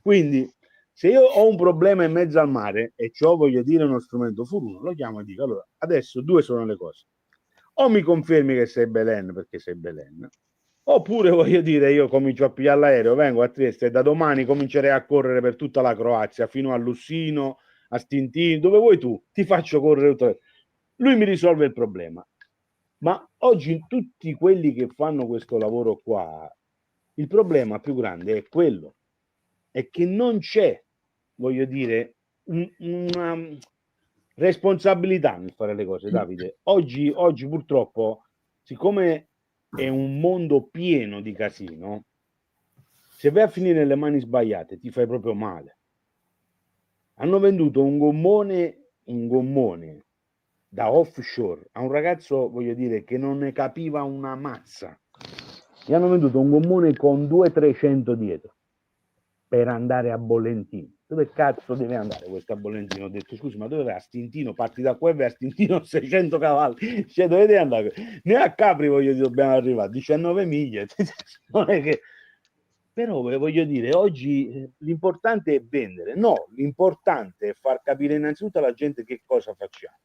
Quindi, se io ho un problema in mezzo al mare e ciò voglio dire uno strumento furuno, lo chiamo e dico: allora, adesso due sono le cose. O mi confermi che sei Belen perché sei Belen, oppure voglio dire io comincio a pigliare l'aereo, vengo a Trieste e da domani comincerei a correre per tutta la Croazia fino a Lussino, a Stintino, dove vuoi tu, ti faccio correre tutto. Lui mi risolve il problema. Ma oggi tutti quelli che fanno questo lavoro qua, il problema più grande è quello. è che non c'è, voglio dire, una responsabilità nel fare le cose, Davide. Oggi purtroppo, siccome è un mondo pieno di casino, se vai a finire nelle mani sbagliate ti fai proprio male. Hanno venduto un gommone da offshore a un ragazzo, voglio dire, che non ne capiva una mazza. Gli hanno venduto un gommone con 200-300 dietro per andare a Bollentino. Dove cazzo deve andare questo a Bollentino? Ho detto, scusi, ma dove vai a Stintino? Parti da qua e vai a Stintino 600 cavalli. Cioè, dovete andare? Noi a Capri, voglio dire, dobbiamo arrivare a 19 miglia. Non è che... Però voglio dire, oggi l'importante è vendere. No, l'importante è far capire innanzitutto alla gente che cosa facciamo.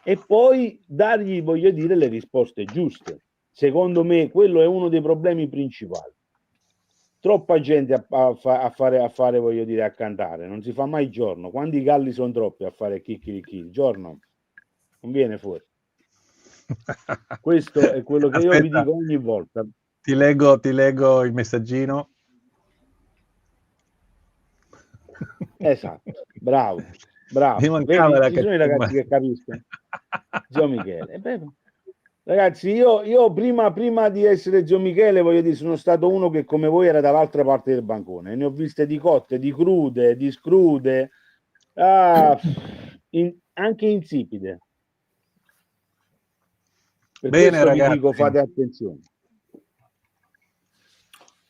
E poi dargli, voglio dire, le risposte giuste. Secondo me quello è uno dei problemi principali. Troppa gente a fare, voglio dire, a cantare, non si fa mai giorno. Quando i galli sono troppi a fare chicchirichì, giorno non viene fuori. Questo è quello che io vi dico ogni volta. Ti leggo il messaggino. Esatto, bravo. Mi mancava Vedi, ci sono i ragazzi che capiscono. Zio Michele. Ragazzi, io prima di essere Zio Michele, voglio dire, sono stato uno che come voi era dall'altra parte del bancone. Ne ho viste di cotte, di crude, di scrude, anche insipide. Per Bene, questo ragazzi, vi dico, fate attenzione.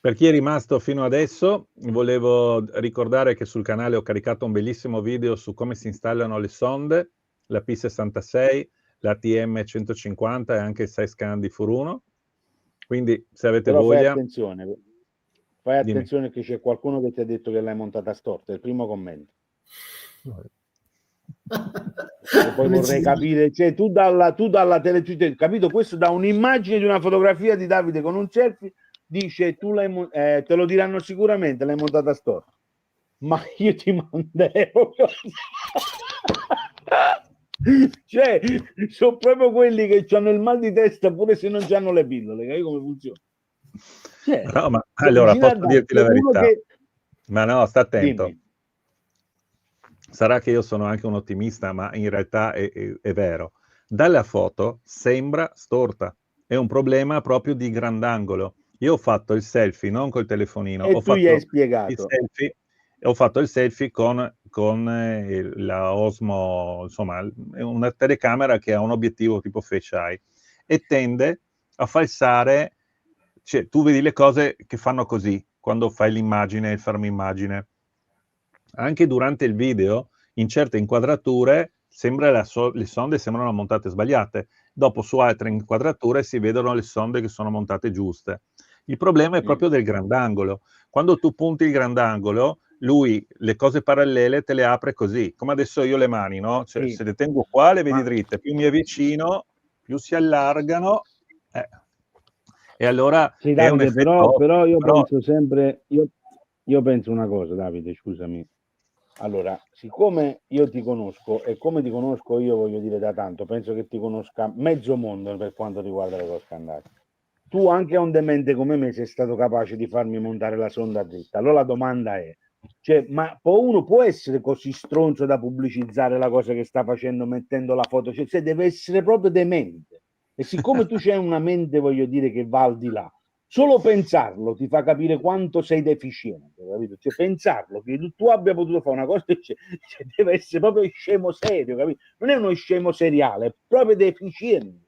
Per chi è rimasto fino adesso, volevo ricordare che sul canale ho caricato un bellissimo video su come si installano le sonde, la P66, la TM150 e anche il SideScan di Furuno. Quindi se avete Però voglia... Fai attenzione che c'è qualcuno che ti ha detto che l'hai montata storta, è il primo commento. E poi vorrei capire, cioè tu dalla tele, capito? Questo da un'immagine di una fotografia di Davide con un selfie dice tu te lo diranno sicuramente, l'hai montata storta, ma io ti manderei proprio cioè sono proprio quelli che hanno il mal di testa pure se non hanno le pillole, capi come funziona? Cioè, no, ma allora posso dirti la verità, ma no, sta attento. Dimmi. Sarà che io sono anche un ottimista, ma in realtà è vero. Dalla foto sembra storta, è un problema proprio di grandangolo. Io ho fatto il selfie non col telefonino, E tu gli hai spiegato. Ho fatto il selfie con la Osmo, insomma, è una telecamera che ha un obiettivo tipo fisheye e tende a falsare, cioè tu vedi le cose che fanno così quando fai l'immagine, il fermo immagine. Anche durante il video, in certe inquadrature, le sonde sembrano montate sbagliate. Dopo su altre inquadrature si vedono le sonde che sono montate giuste. Il problema è proprio del grandangolo. Quando tu punti il grandangolo, lui le cose parallele te le apre così, come adesso io le mani, no? Cioè, se le tengo qua le vedi dritte, più mi avvicino, più si allargano. E allora sì, Davide, però io penso sempre, io penso una cosa, Davide, scusami. Allora, siccome io ti conosco e come ti conosco io, voglio dire da tanto, penso che ti conosca mezzo mondo per quanto riguarda le cose andate. Tu anche a un demente come me sei stato capace di farmi montare la sonda dritta. Allora la domanda è, cioè, ma uno può essere così stronzo da pubblicizzare la cosa che sta facendo mettendo la foto? Cioè deve essere proprio demente. E siccome tu c'hai una mente, voglio dire, che va al di là, solo pensarlo ti fa capire quanto sei deficiente, capito? Cioè pensarlo, che tu abbia potuto fare una cosa, cioè, deve essere proprio scemo serio, capito? Non è uno scemo seriale, è proprio deficiente.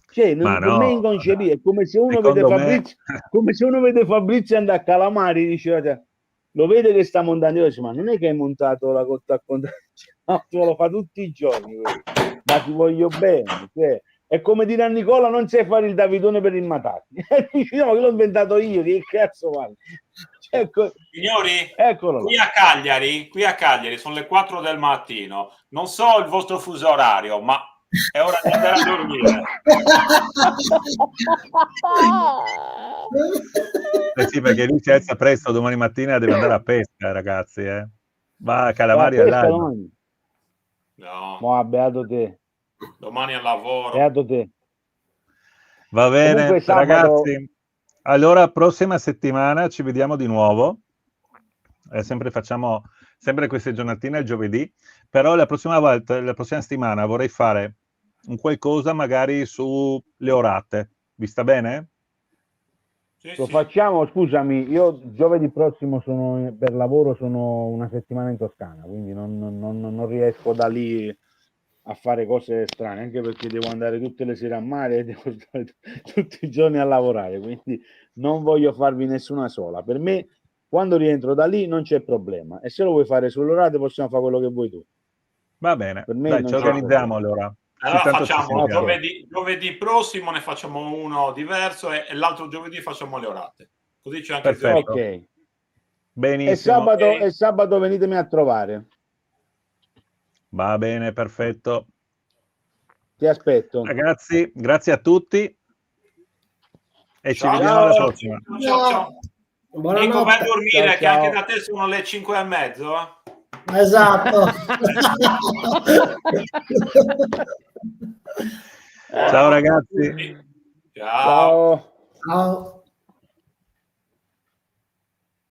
Cioè, per me è inconcepibile, è come se uno vede Fabrizio, come se uno vede Fabrizio andare a Calamari, dice, lo vede che sta montando, io dico, ma non è che hai montato la cotta a conto, no, tu lo fa tutti i giorni, ma ti voglio bene, cioè, è come dire a Nicola non sai fare il Davidone per il Matati. Dici, no, che l'ho inventato io, che cazzo vale? Cioè, signori, eccolo qui a Cagliari sono le 4 del mattino, non so il vostro fuso orario, ma è ora di andare a dormire. Sì, perché lui si alza presto domani mattina, deve andare a pesca, ragazzi, va a Calamari all'alba. No. Ma beato te. Domani al lavoro. Beato te. Va bene, comunque, sabato... ragazzi. Allora, prossima settimana ci vediamo di nuovo. Facciamo sempre queste giornatine il giovedì, però la prossima settimana vorrei fare un qualcosa magari sulle orate. Vi sta bene? Sì, Lo sì. facciamo, scusami, io giovedì prossimo per lavoro sono una settimana in Toscana, quindi non riesco da lì a fare cose strane, anche perché devo andare tutte le sere a mare e devo stare tutti i giorni a lavorare, quindi non voglio farvi nessuna sola. Per me, quando rientro da lì non c'è problema, e se lo vuoi fare sull'orate possiamo fare quello che vuoi tu. Va bene, Per me dai, non ci c'è organizziamo problema. allora. Allora Tanto ci facciamo sentiamo. giovedì prossimo, ne facciamo uno diverso e l'altro giovedì facciamo le orate. Così c'è anche Perfetto. Ok. Benissimo. E sabato venitemi a trovare. Va bene, perfetto. Ti aspetto. Ragazzi, grazie a tutti e ci Ciao, vediamo alla ciao, prossima. ciao. Nico, vai a Buonanotte. dormire, Ciao, che anche ciao. da te sono le 5:30. Esatto. Ciao ragazzi. Ciao. Ciao.